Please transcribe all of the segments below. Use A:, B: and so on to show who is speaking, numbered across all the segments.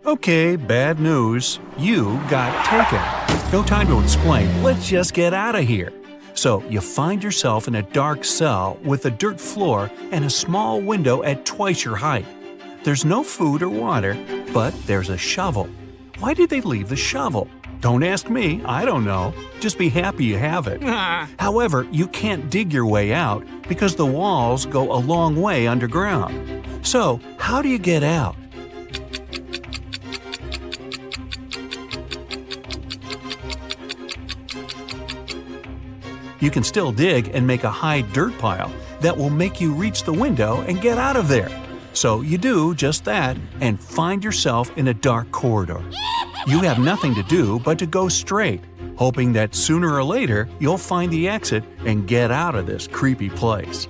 A: Okay, bad news. You got taken. No time to explain. Let's just get out of here. So you find yourself in a dark cell with a dirt floor and a small window at twice your height. There's no food or water, but there's a shovel. Why did they leave the shovel? Don't ask me, I don't know. Just be happy you have it. However, you can't dig your way out because the walls go a long way underground. So, how do you get out? You can still dig and make a high dirt pile that will make you reach the window and get out of there. So you do just that and find yourself in a dark corridor. You have nothing to do but to go straight, hoping that sooner or later you'll find the exit and get out of this creepy place.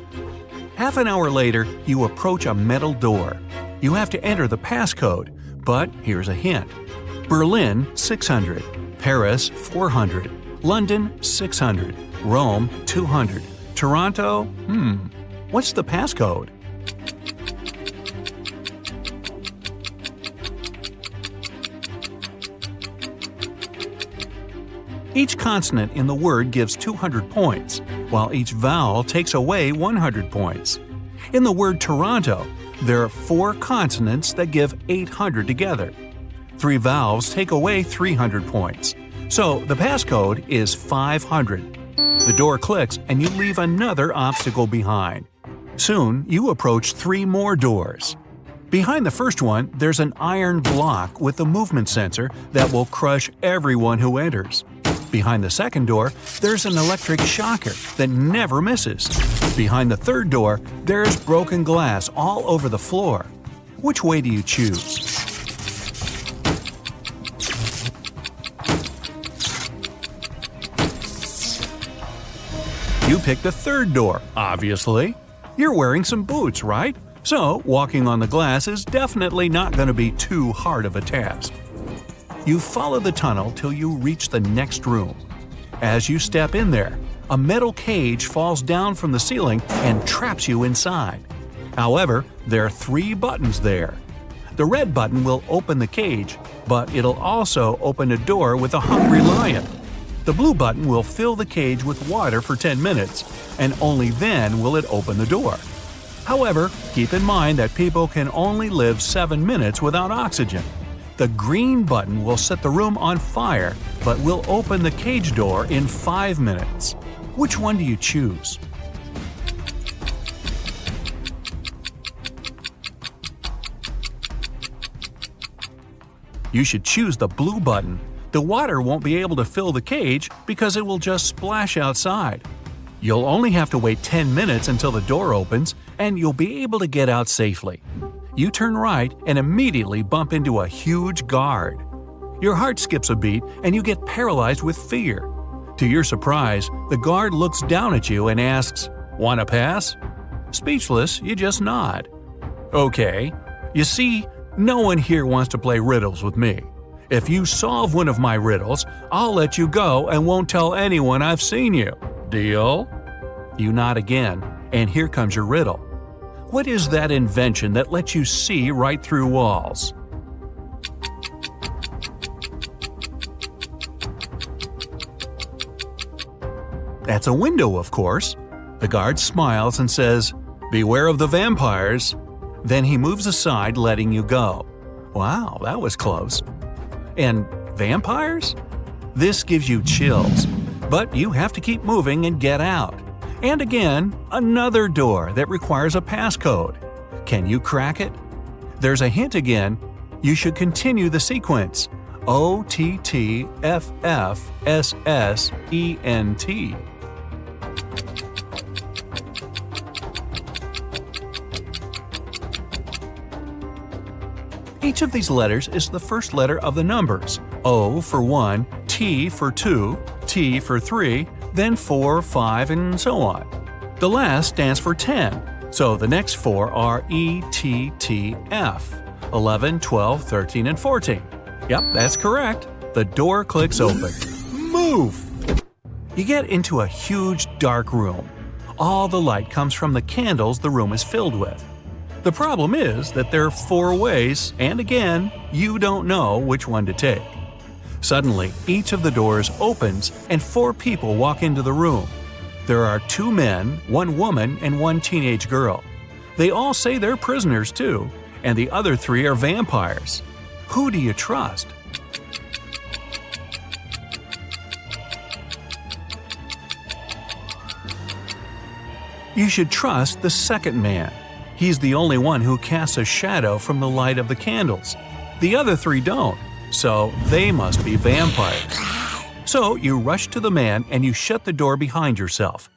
A: Half an hour later, you approach a metal door. You have to enter the passcode, but here's a hint. Berlin, 600. Paris, 400. London, 600. Rome, 200. Toronto, what's the passcode? Each consonant in the word gives 200 points, while each vowel takes away 100 points. In the word Toronto, there are 4 consonants that give 800 together. 3 vowels take away 300 points. So the passcode is 500. The door clicks and you leave another obstacle behind. Soon, you approach 3 more doors. Behind the first one, there's an iron block with a movement sensor that will crush everyone who enters. Behind the second door, there's an electric shocker that never misses. Behind the third door, there's broken glass all over the floor. Which way do you choose? You pick the third door, obviously. You're wearing some boots, right? So, walking on the glass is definitely not going to be too hard of a task. You follow the tunnel till you reach the next room. As you step in there, a metal cage falls down from the ceiling and traps you inside. However, there are 3 buttons there. The red button will open the cage, but it'll also open a door with a hungry lion. The blue button will fill the cage with water for 10 minutes, and only then will it open the door. However, keep in mind that people can only live 7 minutes without oxygen. The green button will set the room on fire, but will open the cage door in 5 minutes. Which one do you choose? You should choose the blue button. The water won't be able to fill the cage because it will just splash outside. You'll only have to wait 10 minutes until the door opens, and you'll be able to get out safely. You turn right and immediately bump into a huge guard. Your heart skips a beat and you get paralyzed with fear. To your surprise, the guard looks down at you and asks, "Want to pass?" Speechless, you just nod. Okay. You see, no one here wants to play riddles with me. If you solve one of my riddles, I'll let you go and won't tell anyone I've seen you. Deal? You nod again, and here comes your riddle. What is that invention that lets you see right through walls? That's a window, of course. The guard smiles and says, "Beware of the vampires." Then he moves aside, letting you go. Wow, that was close. And vampires? This gives you chills, but you have to keep moving and get out. And again, another door that requires a passcode. Can you crack it? There's a hint again. You should continue the sequence. OTTFFSSENT. Each of these letters is the first letter of the numbers. O for 1, T for 2, T for 3, then 4, 5, and so on. The last stands for 10, so the next 4 are E, T, T, F, 11, 12, 13, and 14. Yep, that's correct. The door clicks open. Move! You get into a huge dark room. All the light comes from the candles the room is filled with. The problem is that there are 4 ways, and again, you don't know which one to take. Suddenly, each of the doors opens and 4 people walk into the room. There are 2 men, 1 woman, and 1 teenage girl. They all say they're prisoners too, and the other 3 are vampires. Who do you trust? You should trust the second man. He's the only one who casts a shadow from the light of the candles. The other 3 don't, so they must be vampires. So you rush to the man and you shut the door behind yourself.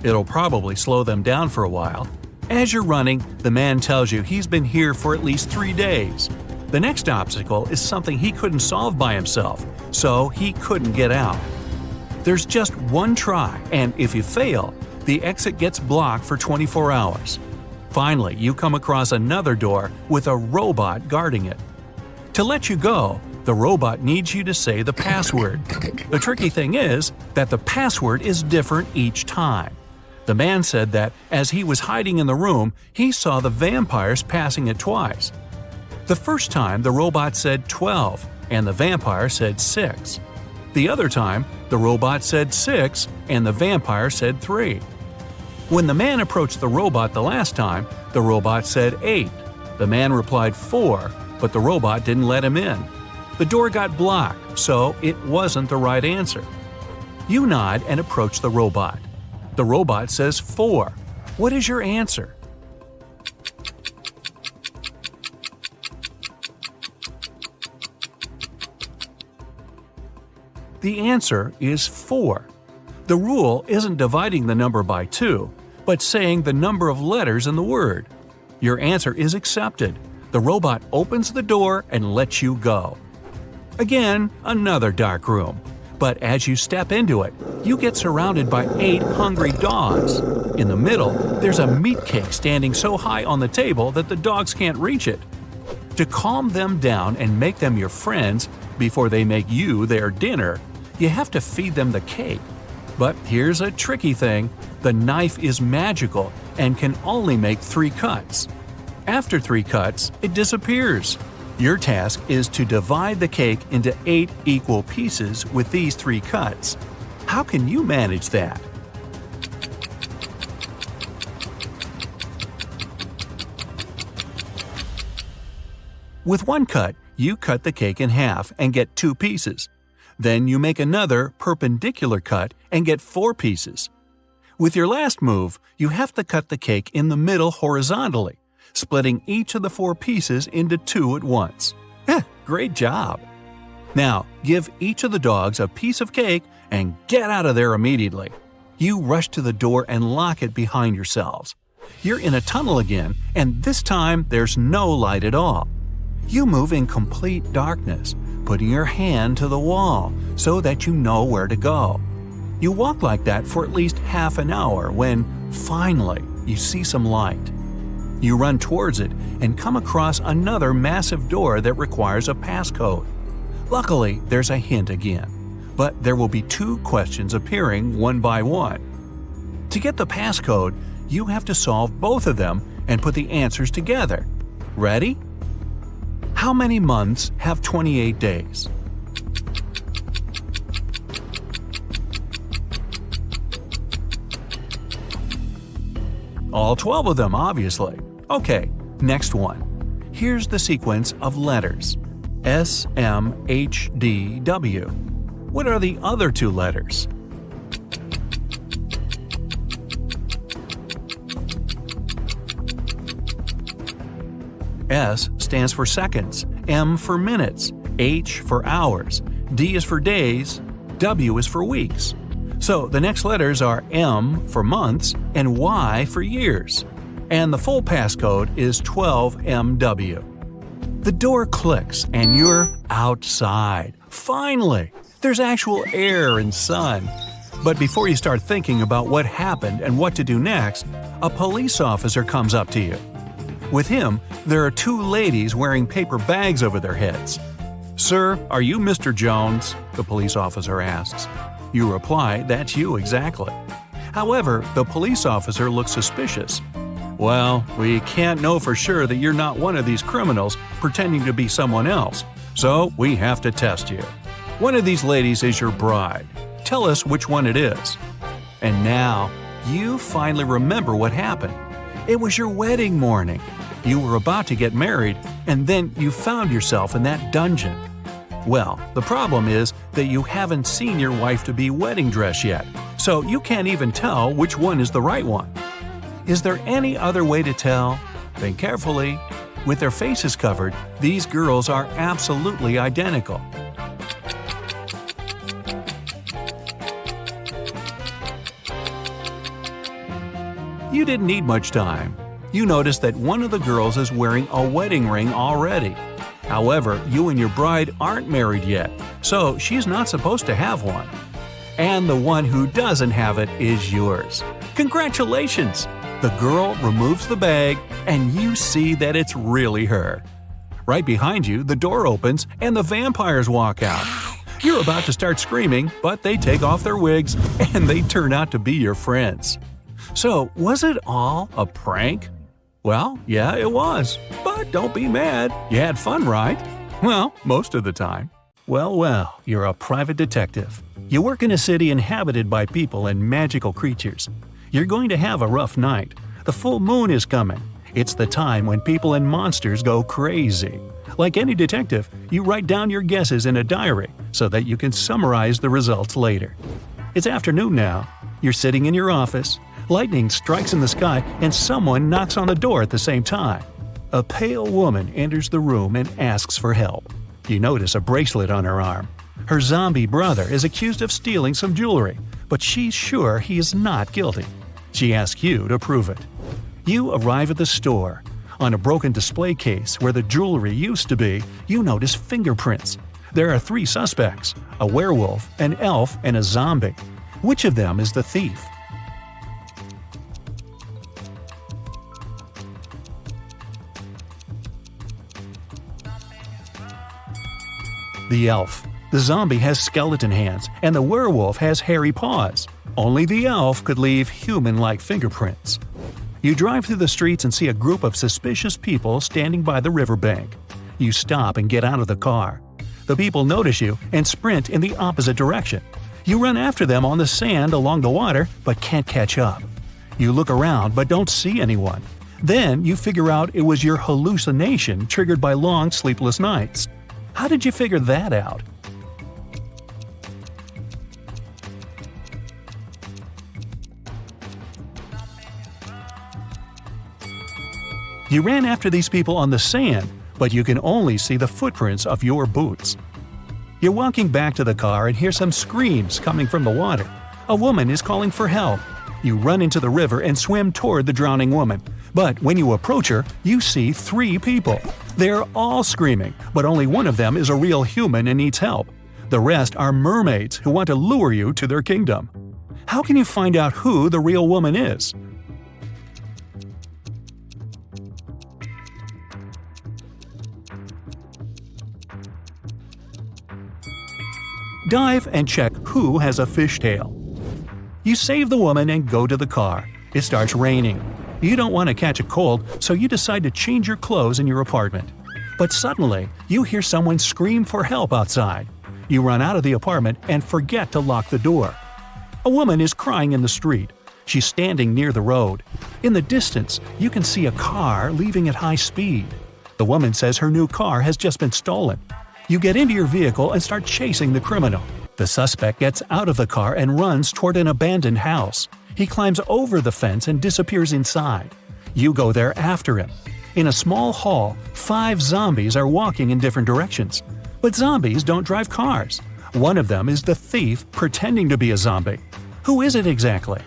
A: It'll probably slow them down for a while. As you're running, the man tells you he's been here for at least 3 days. The next obstacle is something he couldn't solve by himself, so he couldn't get out. There's just one try, and if you fail, the exit gets blocked for 24 hours. Finally, you come across another door with a robot guarding it. To let you go, the robot needs you to say the password. The tricky thing is that the password is different each time. The man said that as he was hiding in the room, he saw the vampires passing it twice. The first time, the robot said 12, and the vampire said 6. The other time, the robot said 6, and the vampire said 3. When the man approached the robot the last time, the robot said 8. The man replied 4, but the robot didn't let him in. The door got blocked, so it wasn't the right answer. You nod and approach the robot. The robot says 4. What is your answer? The answer is 4. The rule isn't dividing the number by 2, but saying the number of letters in the word. Your answer is accepted. The robot opens the door and lets you go. Again, another dark room. But as you step into it, you get surrounded by 8 hungry dogs. In the middle, there's a meat cake standing so high on the table that the dogs can't reach it. To calm them down and make them your friends before they make you their dinner, you have to feed them the cake. But here's a tricky thing. The knife is magical and can only make 3 cuts. After 3 cuts, it disappears. Your task is to divide the cake into 8 equal pieces with these 3 cuts. How can you manage that? With 1 cut, you cut the cake in half and get 2 pieces. Then you make another perpendicular cut and get 4 pieces. With your last move, you have to cut the cake in the middle horizontally, splitting each of the 4 pieces into 2 at once. Great job! Now, give each of the dogs a piece of cake and get out of there immediately. You rush to the door and lock it behind yourselves. You're in a tunnel again, and this time there's no light at all. You move in complete darkness, putting your hand to the wall so that you know where to go. You walk like that for at least half an hour when, finally, you see some light. You run towards it and come across another massive door that requires a passcode. Luckily, there's a hint again, but there will be 2 questions appearing one by one. To get the passcode, you have to solve both of them and put the answers together. Ready? How many months have 28 days? All 12 of them, obviously. Okay, next one. Here's the sequence of letters. S, M, H, D, W. What are the other 2 letters? S stands for seconds, M for minutes, H for hours, D is for days, W is for weeks. So the next letters are M for months and Y for years. And the full passcode is 12MW. The door clicks and you're outside. Finally! There's actual air and sun. But before you start thinking about what happened and what to do next, a police officer comes up to you. With him, there are 2 ladies wearing paper bags over their heads. "Sir, are you Mr. Jones?" the police officer asks. You reply, "That's you exactly." However, the police officer looks suspicious. Well, we can't know for sure that you're not one of these criminals pretending to be someone else, so we have to test you. One of these ladies is your bride. Tell us which one it is. And now, you finally remember what happened. It was your wedding morning. You were about to get married, and then you found yourself in that dungeon. Well, the problem is that you haven't seen your wife-to-be wedding dress yet, so you can't even tell which one is the right one. Is there any other way to tell? Think carefully. With their faces covered, these girls are absolutely identical. You didn't need much time. You noticed that one of the girls is wearing a wedding ring already. However, you and your bride aren't married yet, so she's not supposed to have one. And the one who doesn't have it is yours. Congratulations! The girl removes the bag, and you see that it's really her. Right behind you, the door opens and the vampires walk out. You're about to start screaming, but they take off their wigs and they turn out to be your friends. So, was it all a prank? Well, yeah, it was. But don't be mad. You had fun, right? Well, most of the time. Well, you're a private detective. You work in a city inhabited by people and magical creatures. You're going to have a rough night. The full moon is coming. It's the time when people and monsters go crazy. Like any detective, you write down your guesses in a diary so that you can summarize the results later. It's afternoon now. You're sitting in your office. Lightning strikes in the sky and someone knocks on the door at the same time. A pale woman enters the room and asks for help. You notice a bracelet on her arm. Her zombie brother is accused of stealing some jewelry, but she's sure he is not guilty. She asks you to prove it. You arrive at the store. On a broken display case where the jewelry used to be, you notice fingerprints. There are 3 suspects: a werewolf, an elf, and a zombie. Which of them is the thief? The elf. The zombie has skeleton hands, and the werewolf has hairy paws. Only the elf could leave human-like fingerprints. You drive through the streets and see a group of suspicious people standing by the riverbank. You stop and get out of the car. The people notice you and sprint in the opposite direction. You run after them on the sand along the water, but can't catch up. You look around but don't see anyone. Then you figure out it was your hallucination triggered by long sleepless nights. How did you figure that out? You ran after these people on the sand, but you can only see the footprints of your boots. You're walking back to the car and hear some screams coming from the water. A woman is calling for help. You run into the river and swim toward the drowning woman. But when you approach her, you see 3 people. They're all screaming, but only one of them is a real human and needs help. The rest are mermaids who want to lure you to their kingdom. How can you find out who the real woman is? Dive and check who has a fishtail. You save the woman and go to the car. It starts raining. You don't want to catch a cold, so you decide to change your clothes in your apartment. But suddenly, you hear someone scream for help outside. You run out of the apartment and forget to lock the door. A woman is crying in the street. She's standing near the road. In the distance, you can see a car leaving at high speed. The woman says her new car has just been stolen. You get into your vehicle and start chasing the criminal. The suspect gets out of the car and runs toward an abandoned house. He climbs over the fence and disappears inside. You go there after him. In a small hall, 5 zombies are walking in different directions. But zombies don't drive cars. One of them is the thief pretending to be a zombie. Who is it exactly?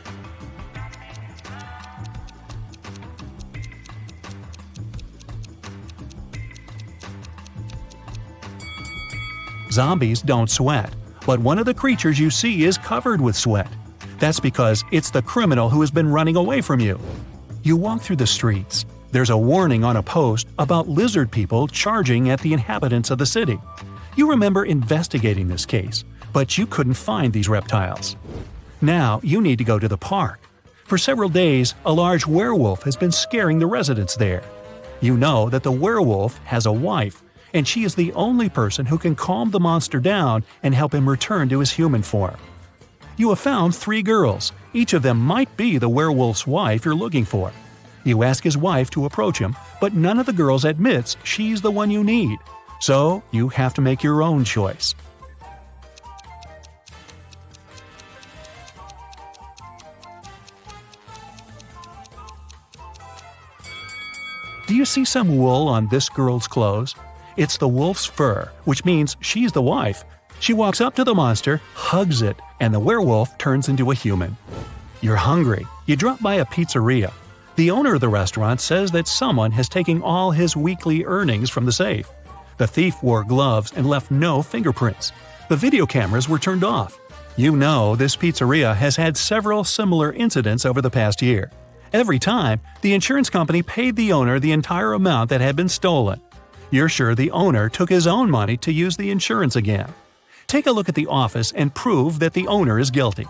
A: Zombies don't sweat, but one of the creatures you see is covered with sweat. That's because it's the criminal who has been running away from you. You walk through the streets. There's a warning on a post about lizard people charging at the inhabitants of the city. You remember investigating this case, but you couldn't find these reptiles. Now you need to go to the park. For several days, a large werewolf has been scaring the residents there. You know that the werewolf has a wife, and she is the only person who can calm the monster down and help him return to his human form. You have found 3 girls. Each of them might be the werewolf's wife you're looking for. You ask his wife to approach him, but none of the girls admits she's the one you need. So you have to make your own choice. Do you see some wool on this girl's clothes? It's the wolf's fur, which means she's the wife. She walks up to the monster, hugs it, and the werewolf turns into a human. You're hungry. You drop by a pizzeria. The owner of the restaurant says that someone has taken all his weekly earnings from the safe. The thief wore gloves and left no fingerprints. The video cameras were turned off. You know this pizzeria has had several similar incidents over the past year. Every time, the insurance company paid the owner the entire amount that had been stolen. You're sure the owner took his own money to use the insurance again. Take a look at the office and prove that the owner is guilty.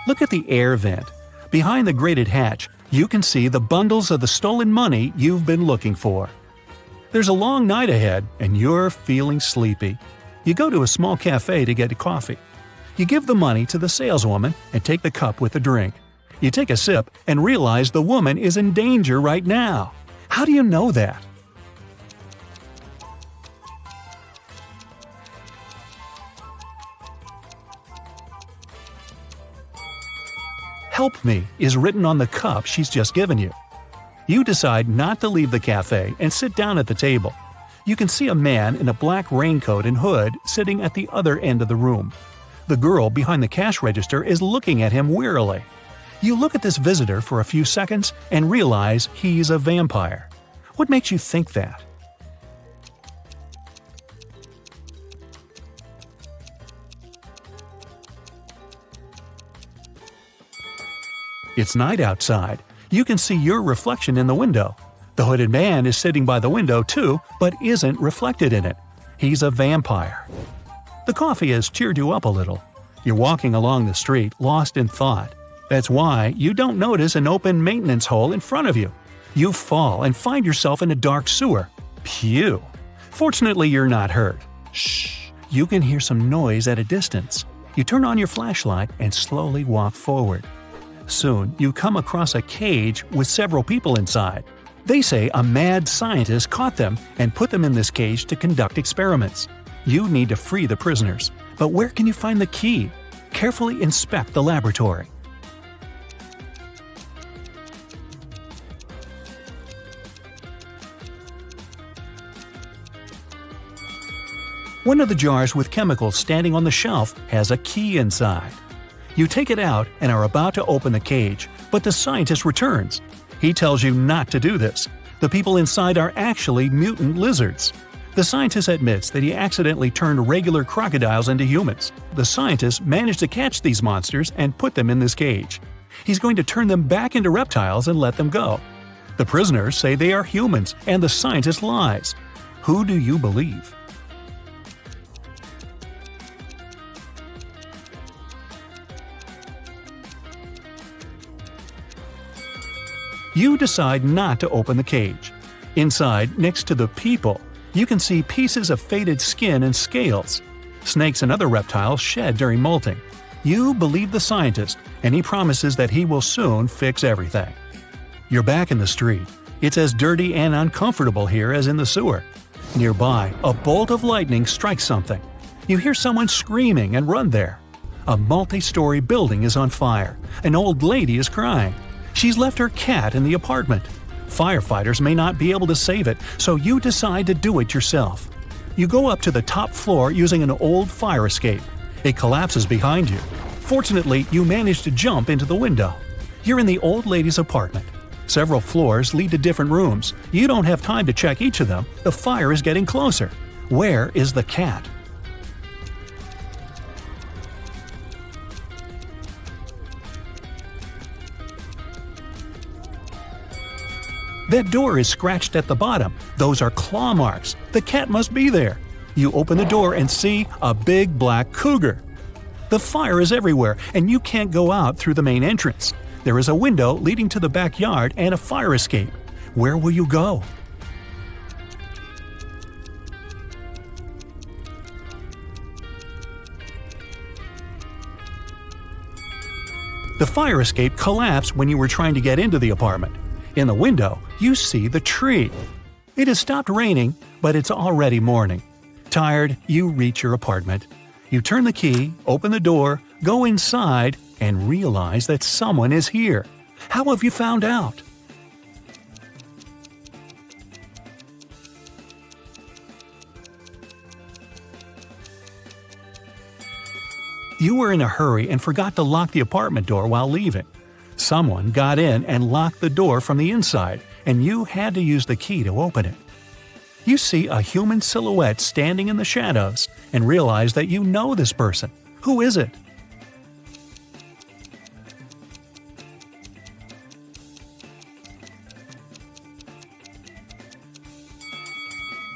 A: Look at the air vent. Behind the grated hatch, you can see the bundles of the stolen money you've been looking for. There's a long night ahead, and you're feeling sleepy. You go to a small cafe to get a coffee. You give the money to the saleswoman and take the cup with the drink. You take a sip and realize the woman is in danger right now. How do you know that? "Help me" is written on the cup she's just given you. You decide not to leave the cafe and sit down at the table. You can see a man in a black raincoat and hood sitting at the other end of the room. The girl behind the cash register is looking at him wearily. You look at this visitor for a few seconds and realize he's a vampire. What makes you think that? It's night outside. You can see your reflection in the window. The hooded man is sitting by the window too, but isn't reflected in it. He's a vampire. The coffee has cheered you up a little. You're walking along the street, lost in thought. That's why you don't notice an open maintenance hole in front of you. You fall and find yourself in a dark sewer. Phew! Fortunately, you're not hurt. Shh! You can hear some noise at a distance. You turn on your flashlight and slowly walk forward. Soon, you come across a cage with several people inside. They say a mad scientist caught them and put them in this cage to conduct experiments. You need to free the prisoners. But where can you find the key? Carefully inspect the laboratory. One of the jars with chemicals standing on the shelf has a key inside. You take it out and are about to open the cage, but the scientist returns. He tells you not to do this. The people inside are actually mutant lizards. The scientist admits that he accidentally turned regular crocodiles into humans. The scientist managed to catch these monsters and put them in this cage. He's going to turn them back into reptiles and let them go. The prisoners say they are humans, and the scientist lies. Who do you believe? You decide not to open the cage. Inside, next to the people, you can see pieces of faded skin and scales. Snakes and other reptiles shed during molting. You believe the scientist, and he promises that he will soon fix everything. You're back in the street. It's as dirty and uncomfortable here as in the sewer. Nearby, a bolt of lightning strikes something. You hear someone screaming and run there. A multi-story building is on fire. An old lady is crying. She's left her cat in the apartment. Firefighters may not be able to save it, so you decide to do it yourself. You go up to the top floor using an old fire escape. It collapses behind you. Fortunately, you manage to jump into the window. You're in the old lady's apartment. Several floors lead to different rooms. You don't have time to check each of them. The fire is getting closer. Where is the cat? That door is scratched at the bottom. Those are claw marks. The cat must be there. You open the door and see a big black cougar. The fire is everywhere, and you can't go out through the main entrance. There is a window leading to the backyard and a fire escape. Where will you go? The fire escape collapsed when you were trying to get into the apartment. In the window, you see the tree. It has stopped raining, but it's already morning. Tired, you reach your apartment. You turn the key, open the door, go inside, and realize that someone is here. How have you found out? You were in a hurry and forgot to lock the apartment door while leaving. Someone got in and locked the door from the inside, and you had to use the key to open it. You see a human silhouette standing in the shadows and realize that you know this person. Who is it?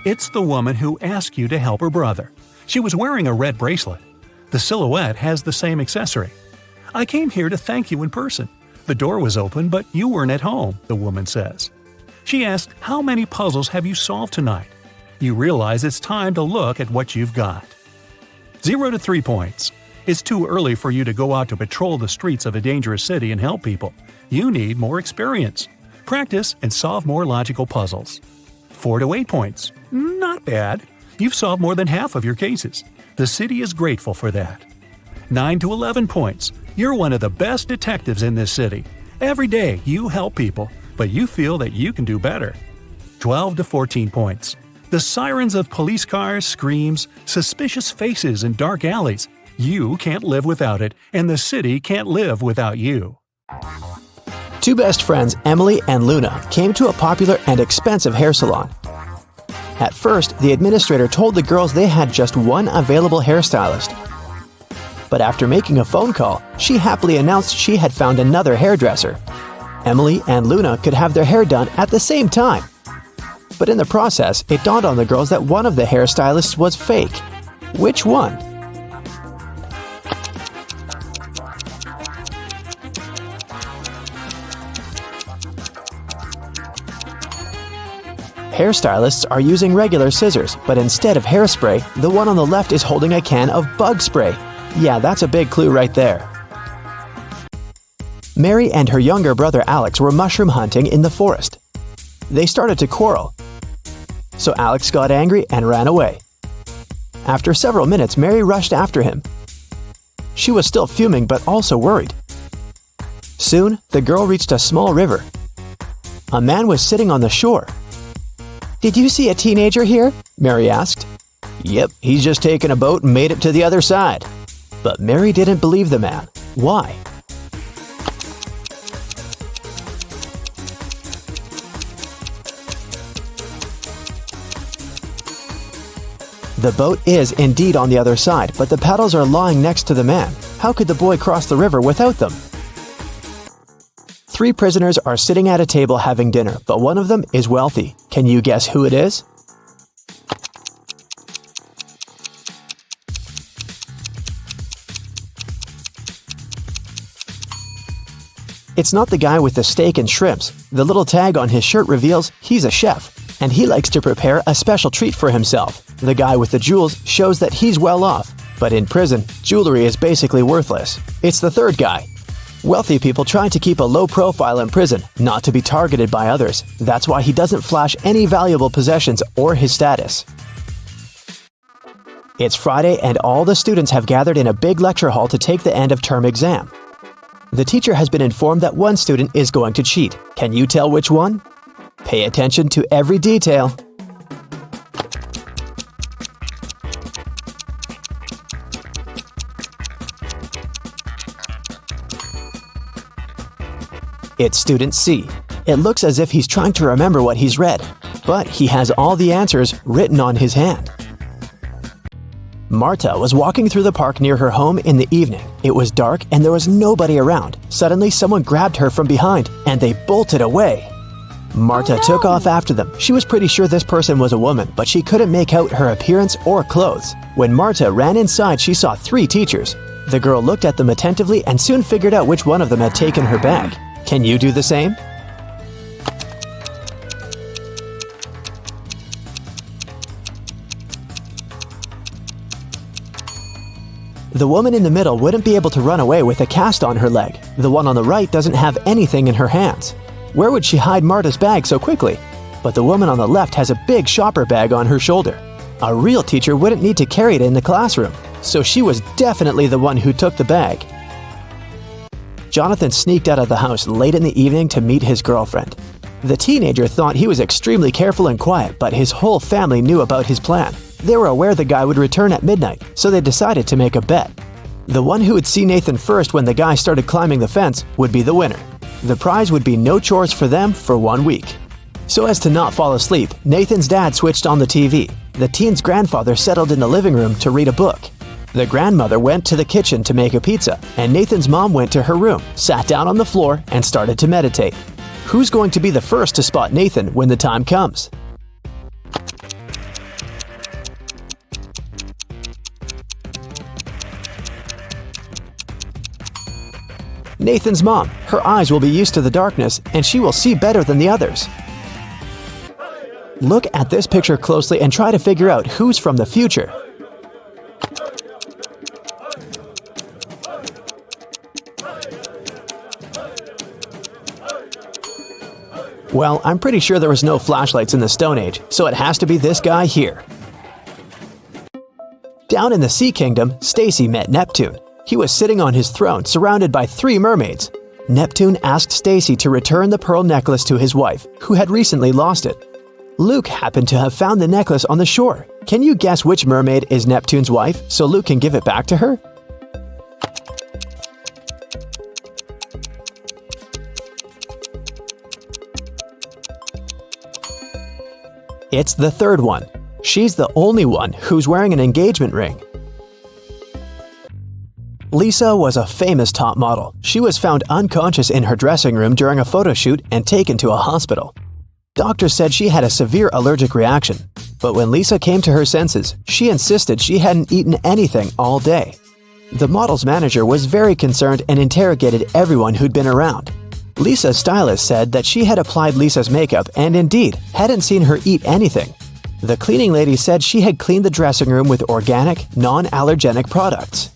A: It's the woman who asked you to help her brother. She was wearing a red bracelet. The silhouette has the same accessory. I came here to thank you in person. The door was open, but you weren't at home, the woman says. She asked, how many puzzles have you solved tonight? You realize it's time to look at what you've got. 0 to 3 points. It's too early for you to go out to patrol the streets of a dangerous city and help people. You need more experience. Practice and solve more logical puzzles. 4 to 8 points. Not bad. You've solved more than half of your cases. The city is grateful for that. 9 to 11 points. You're one of the best detectives in this city. Every day you help people, but you feel that you can do better. 12 to 14 points. The sirens of police cars, screams, suspicious faces in dark alleys. You can't live without it, and the city can't live without you.
B: Two best friends, Emily and Luna, came to a popular and expensive hair salon. At first, the administrator told the girls they had just one available hairstylist. But after making a phone call, she happily announced she had found another hairdresser. Emily and Luna could have their hair done at the same time. But in the process, it dawned on the girls that one of the hairstylists was fake. Which one? Hairstylists are using regular scissors, but instead of hairspray, the one on the left is holding a can of bug spray. Yeah, that's a big clue right there. Mary and her younger brother Alex were mushroom hunting in the forest. They started to quarrel. So Alex got angry and ran away. After several minutes, Mary rushed after him. She was still fuming but also worried. Soon, the girl reached a small river. A man was sitting on the shore. "Did you see a teenager here?" Mary asked. "Yep, he's just taken a boat and made it to the other side." But Mary didn't believe the man. Why? The boat is indeed on the other side, but the paddles are lying next to the man. How could the boy cross the river without them? 3 prisoners are sitting at a table having dinner, but one of them is wealthy. Can you guess who it is? It's not the guy with the steak and shrimps. The little tag on his shirt reveals he's a chef, and he likes to prepare a special treat for himself. The guy with the jewels shows that he's well off, but in prison, jewelry is basically worthless. It's the third guy. Wealthy people try to keep a low profile in prison, not to be targeted by others. That's why he doesn't flash any valuable possessions or his status. It's Friday and all the students have gathered in a big lecture hall to take the end of term exam. The teacher has been informed that one student is going to cheat. Can you tell which one? Pay attention to every detail. It's student C. It looks as if he's trying to remember what he's read, but he has all the answers written on his hand. Marta was walking through the park near her home in the evening. It was dark and there was nobody around. Suddenly, someone grabbed her from behind and they bolted away. Marta took off after them. She was pretty sure this person was a woman, but she couldn't make out her appearance or clothes. When Marta ran inside, she saw 3 teachers. The girl looked at them attentively and soon figured out which one of them had taken her bag. Can you do the same? The woman in the middle wouldn't be able to run away with a cast on her leg. The one on the right doesn't have anything in her hands. Where would she hide Marta's bag so quickly? But the woman on the left has a big shopper bag on her shoulder. A real teacher wouldn't need to carry it in the classroom, so she was definitely the one who took the bag. Jonathan sneaked out of the house late in the evening to meet his girlfriend. The teenager thought he was extremely careful and quiet, but his whole family knew about his plan. They were aware the guy would return at midnight, so they decided to make a bet. The one who would see Nathan first when the guy started climbing the fence would be the winner. The prize would be no chores for them for 1 week. So as to not fall asleep, Nathan's dad switched on the TV. The teen's grandfather settled in the living room to read a book. The grandmother went to the kitchen to make a pizza, and Nathan's mom went to her room, sat down on the floor, and started to meditate. Who's going to be the first to spot Nathan when the time comes? Nathan's mom. Her eyes will be used to the darkness, and she will see better than the others. Look at this picture closely and try to figure out who's from the future. Well, I'm pretty sure there was no flashlights in the Stone Age, so it has to be this guy here. Down in the Sea Kingdom, Stacy met Neptune. He was sitting on his throne, surrounded by 3 mermaids. Neptune asked Stacy to return the pearl necklace to his wife, who had recently lost it. Luke happened to have found the necklace on the shore. Can you guess which mermaid is Neptune's wife, so Luke can give it back to her? It's the third one. She's the only one who's wearing an engagement ring. Lisa was a famous top model. She was found unconscious in her dressing room during a photo shoot and taken to a hospital. Doctors said she had a severe allergic reaction. But when Lisa came to her senses, she insisted she hadn't eaten anything all day. The model's manager was very concerned and interrogated everyone who'd been around. Lisa's stylist said that she had applied Lisa's makeup and indeed hadn't seen her eat anything. The cleaning lady said she had cleaned the dressing room with organic, non-allergenic products.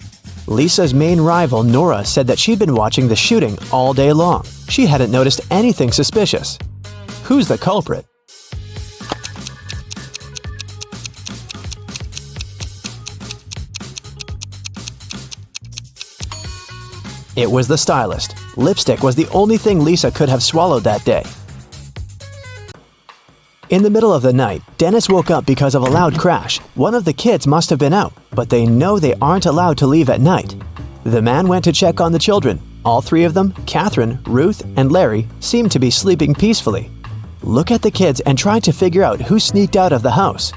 B: Lisa's main rival, Nora, said that she'd been watching the shooting all day long. She hadn't noticed anything suspicious. Who's the culprit? It was the stylist. Lipstick was the only thing Lisa could have swallowed that day. In the middle of the night, Dennis woke up because of a loud crash. One of the kids must have been out, but they know they aren't allowed to leave at night. The man went to check on the children. All 3 of them, Catherine, Ruth, and Larry, seemed to be sleeping peacefully. Look at the kids and try to figure out who sneaked out of the house.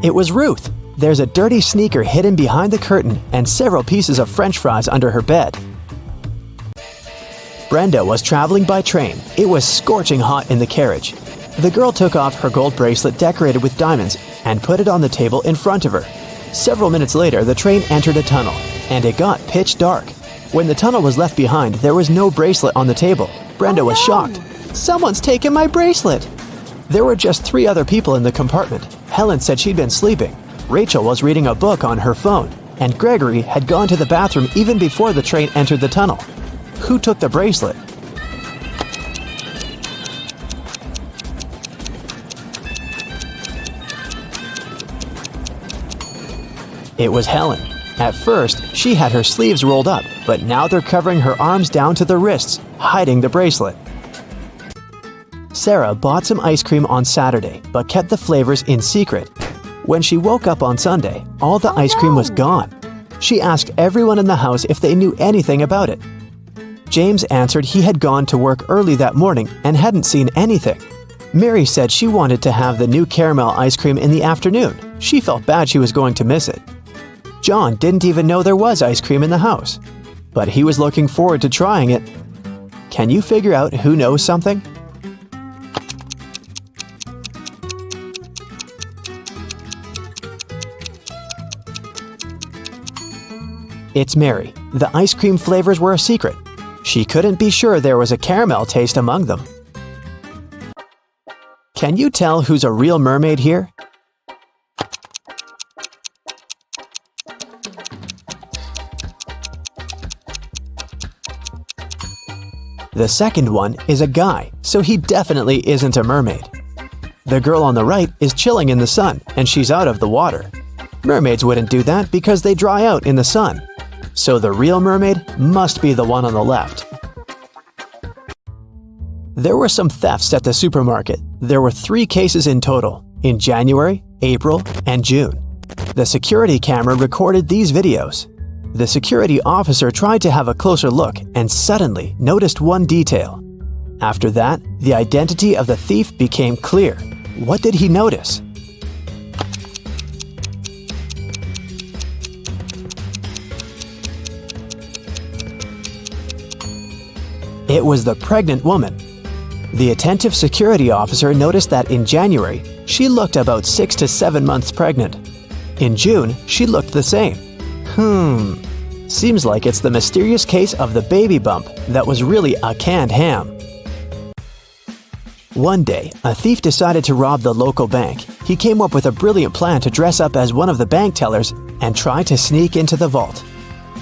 B: It was Ruth. There's a dirty sneaker hidden behind the curtain and several pieces of French fries under her bed. Brenda was traveling by train. It was scorching hot in the carriage. The girl took off her gold bracelet decorated with diamonds and put it on the table in front of her. Several minutes later, the train entered a tunnel, and it got pitch dark. When the tunnel was left behind, there was no bracelet on the table. Brenda was shocked. "Someone's taken my bracelet!" There were just 3 other people in the compartment. Helen said she'd been sleeping. Rachel was reading a book on her phone, and Gregory had gone to the bathroom even before the train entered the tunnel. Who took the bracelet? It was Helen. At first, she had her sleeves rolled up, but now they're covering her arms down to the wrists, hiding the bracelet. Sarah bought some ice cream on Saturday, but kept the flavors in secret. When she woke up on Sunday, all the ice cream was gone. She asked everyone in the house if they knew anything about it. James answered he had gone to work early that morning and hadn't seen anything. Mary said she wanted to have the new caramel ice cream in the afternoon. She felt bad she was going to miss it. John didn't even know there was ice cream in the house, but he was looking forward to trying it. Can you figure out who knows something? It's Mary. The ice cream flavors were a secret. She couldn't be sure there was a caramel taste among them. Can you tell who's a real mermaid here? The second one is a guy, so he definitely isn't a mermaid. The girl on the right is chilling in the sun, and she's out of the water. Mermaids wouldn't do that because they dry out in the sun. So the real mermaid must be the one on the left. There were some thefts at the supermarket. There were 3 cases in total, in January, April, and June. The security camera recorded these videos. The security officer tried to have a closer look and suddenly noticed one detail. After that, the identity of the thief became clear. What did he notice? It was the pregnant woman. The attentive security officer noticed that in January, she looked about 6 to 7 months pregnant. In June, she looked the same. Seems like it's the mysterious case of the baby bump that was really a canned ham. One day, a thief decided to rob the local bank. He came up with a brilliant plan to dress up as one of the bank tellers and try to sneak into the vault.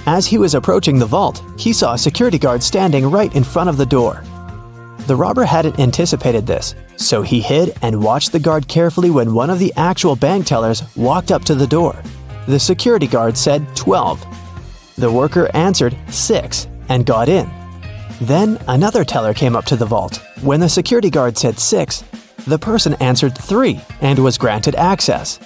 B: As he was approaching the vault, he saw a security guard standing right in front of the door. The robber hadn't anticipated this, so he hid and watched the guard carefully when one of the actual bank tellers walked up to the door. The security guard said 12. The worker answered 6 and got in. Then another teller came up to the vault. When the security guard said 6, the person answered 3 and was granted access.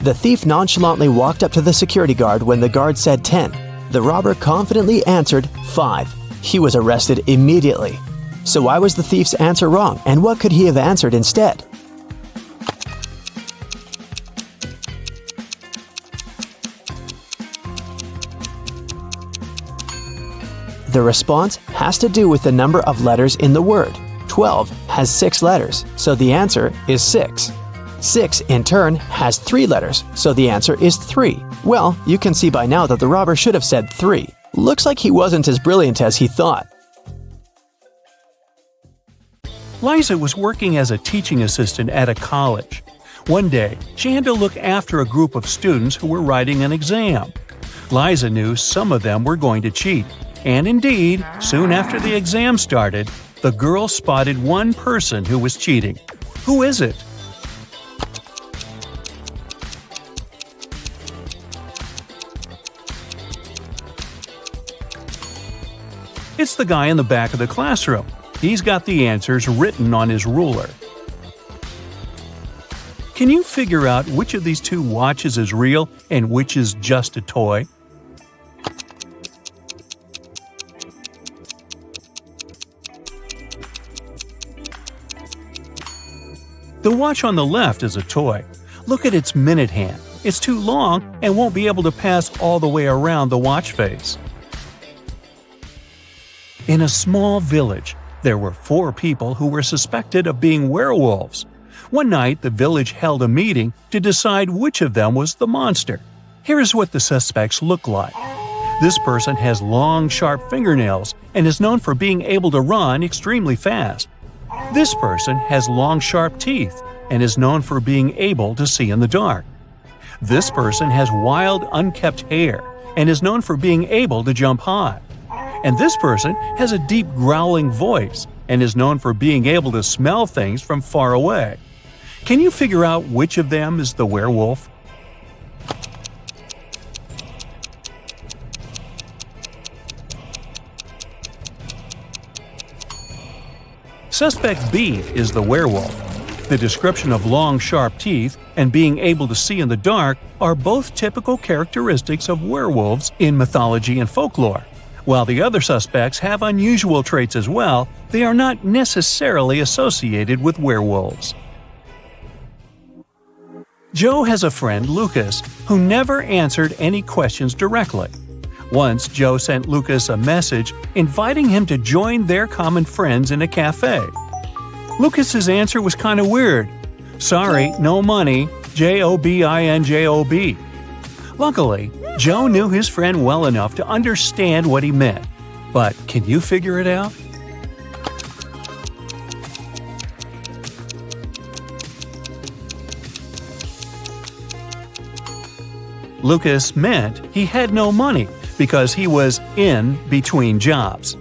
B: The thief nonchalantly walked up to the security guard when the guard said 10. The robber confidently answered 5. He was arrested immediately. So why was the thief's answer wrong, and what could he have answered instead? The response has to do with the number of letters in the word. 12 has 6 letters, so the answer is 6. 6, in turn, has 3 letters, so the answer is 3. Well, you can see by now that the robber should have said 3. Looks like he wasn't as brilliant as he thought.
A: Liza was working as a teaching assistant at a college. One day, she had to look after a group of students who were writing an exam. Liza knew some of them were going to cheat, and indeed, soon after the exam started, the girl spotted one person who was cheating. Who is it? It's the guy in the back of the classroom. He's got the answers written on his ruler. Can you figure out which of these 2 watches is real and which is just a toy? The watch on the left is a toy. Look at its minute hand. It's too long and won't be able to pass all the way around the watch face. In a small village, there were 4 people who were suspected of being werewolves. One night, the village held a meeting to decide which of them was the monster. Here is what the suspects look like. This person has long, sharp fingernails and is known for being able to run extremely fast. This person has long, sharp teeth and is known for being able to see in the dark. This person has wild, unkempt hair and is known for being able to jump high. And this person has a deep growling voice and is known for being able to smell things from far away. Can you figure out which of them is the werewolf? Suspect B is the werewolf. The description of long, sharp teeth and being able to see in the dark are both typical characteristics of werewolves in mythology and folklore. While the other suspects have unusual traits as well, they are not necessarily associated with werewolves. Joe has a friend, Lucas, who never answered any questions directly. Once, Joe sent Lucas a message inviting him to join their common friends in a cafe. Lucas's answer was kind of weird. Sorry, no money, Jobinjob. Luckily, Joe knew his friend well enough to understand what he meant. But can you figure it out? Lucas meant he had no money because he was in between jobs.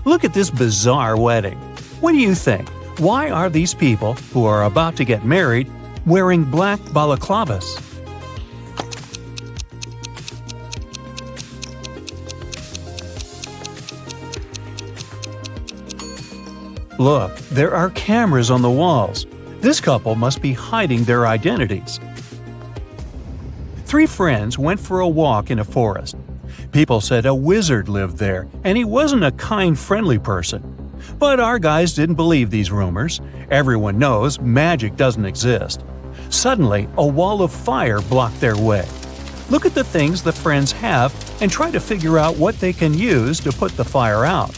A: Look at this bizarre wedding. What do you think? Why are these people, who are about to get married, wearing black balaclavas? Look, there are cameras on the walls. This couple must be hiding their identities. 3 friends went for a walk in a forest. People said a wizard lived there, and he wasn't a kind, friendly person. But our guys didn't believe these rumors. Everyone knows magic doesn't exist. Suddenly, a wall of fire blocked their way. Look at the things the friends have and try to figure out what they can use to put the fire out.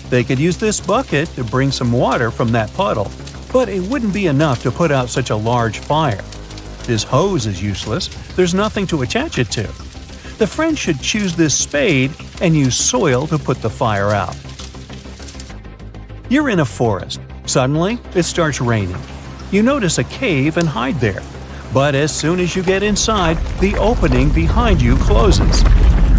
A: They could use this bucket to bring some water from that puddle, but it wouldn't be enough to put out such a large fire. This hose is useless, there's nothing to attach it to. The friends should choose this spade and use soil to put the fire out. You're in a forest. Suddenly, it starts raining. You notice a cave and hide there. But as soon as you get inside, the opening behind you closes.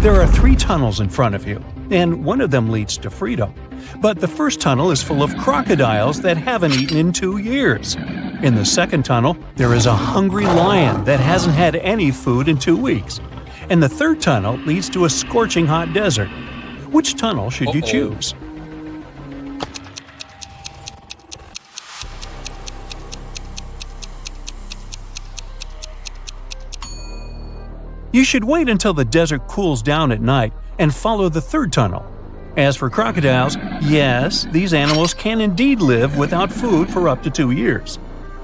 A: There are 3 tunnels in front of you, and one of them leads to freedom. But the first tunnel is full of crocodiles that haven't eaten in 2 years. In the second tunnel, there is a hungry lion that hasn't had any food in 2 weeks. And the third tunnel leads to a scorching hot desert. Which tunnel should you choose? You should wait until the desert cools down at night and follow the third tunnel. As for crocodiles, yes, these animals can indeed live without food for up to 2 years.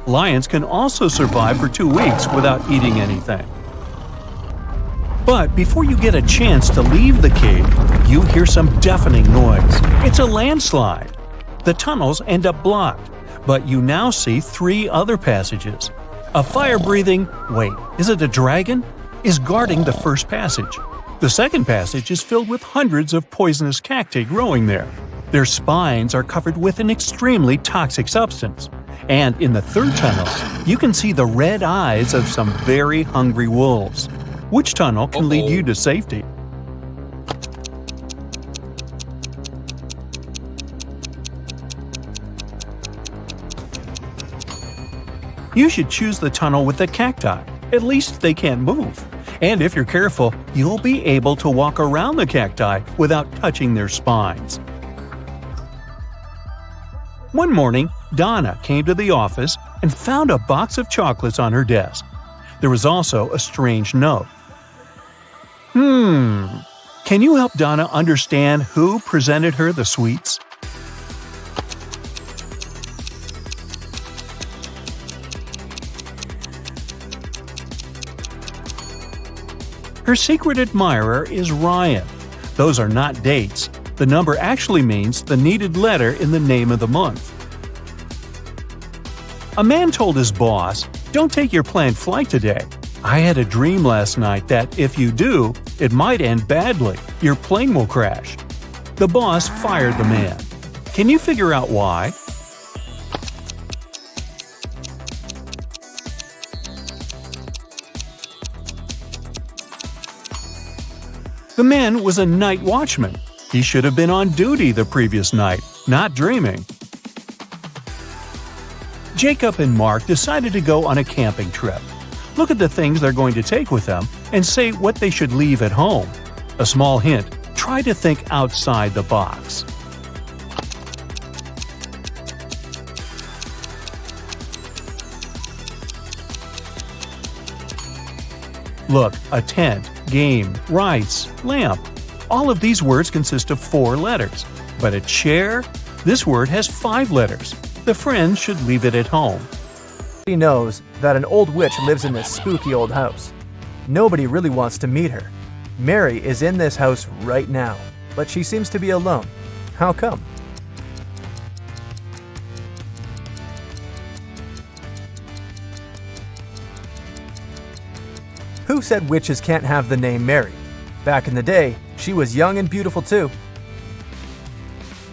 A: Lions can also survive for 2 weeks without eating anything. But before you get a chance to leave the cave, you hear some deafening noise. It's a landslide. The tunnels end up blocked, but you now see 3 other passages. A fire-breathing, wait, is it a dragon? Is guarding the first passage. The second passage is filled with hundreds of poisonous cacti growing there. Their spines are covered with an extremely toxic substance. And in the third tunnel, you can see the red eyes of some very hungry wolves. Which tunnel can lead you to safety? You should choose the tunnel with the cacti. At least they can't move. And if you're careful, you'll be able to walk around the cacti without touching their spines. One morning, Donna came to the office and found a box of chocolates on her desk. There was also a strange note. Can you help Donna understand who presented her the sweets? Her secret admirer is Ryan. Those are not dates. The number actually means the needed letter in the name of the month. A man told his boss, "Don't take your planned flight today. I had a dream last night that if you do, it might end badly. Your plane will crash." The boss fired the man. Can you figure out why? The man was a night watchman. He should have been on duty the previous night, not dreaming. Jacob and Mark decided to go on a camping trip. Look at the things they're going to take with them and say what they should leave at home. A small hint, try to think outside the box. Look, a tent, game, rice, lamp. All of these words consist of 4 letters. But a chair? This word has 5 letters. The friend should leave it at home.
B: He knows that an old witch lives in this spooky old house. Nobody really wants to meet her. Mary is in this house right now, but she seems to be alone. How come? Who said witches can't have the name Mary? Back in the day, she was young and beautiful too.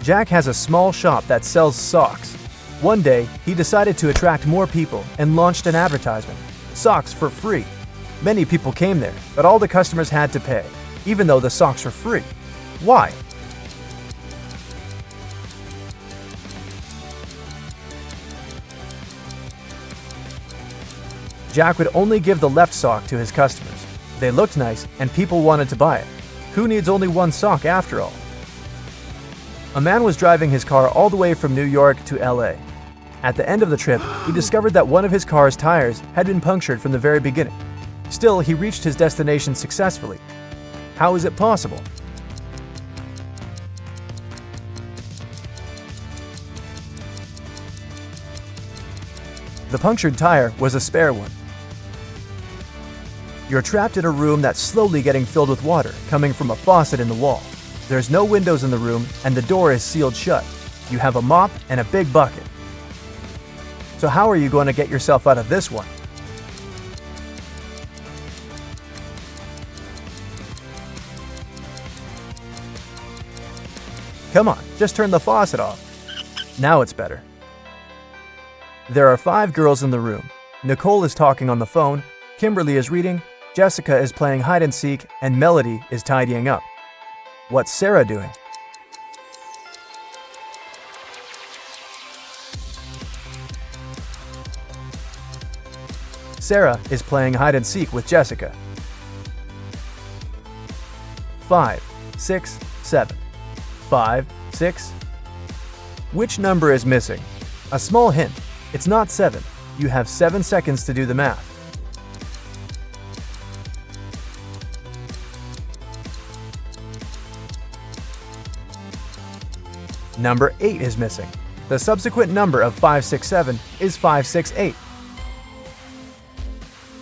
B: Jack has a small shop that sells socks. One day, he decided to attract more people and launched an advertisement. Socks for free. Many people came there, but all the customers had to pay, even though the socks were free. Why? Jack would only give the left sock to his customers. They looked nice and people wanted to buy it. Who needs only one sock after all? A man was driving his car all the way from New York to LA. At the end of the trip, he discovered that one of his car's tires had been punctured from the very beginning. Still, he reached his destination successfully. How is it possible? The punctured tire was a spare one. You're trapped in a room that's slowly getting filled with water coming from a faucet in the wall. There's no windows in the room and the door is sealed shut. You have a mop and a big bucket. So how are you going to get yourself out of this one? Come on, just turn the faucet off. Now it's better. There are 5 girls in the room. Nicole is talking on the phone, Kimberly is reading, Jessica is playing hide and seek, and Melody is tidying up. What's Sarah doing? Sarah is playing hide and seek with Jessica. 5, 6, 7. 5, 6. Which number is missing? A small hint. It's not 7. You have 7 seconds to do the math. Number 8 is missing. The subsequent number of 567 is 568.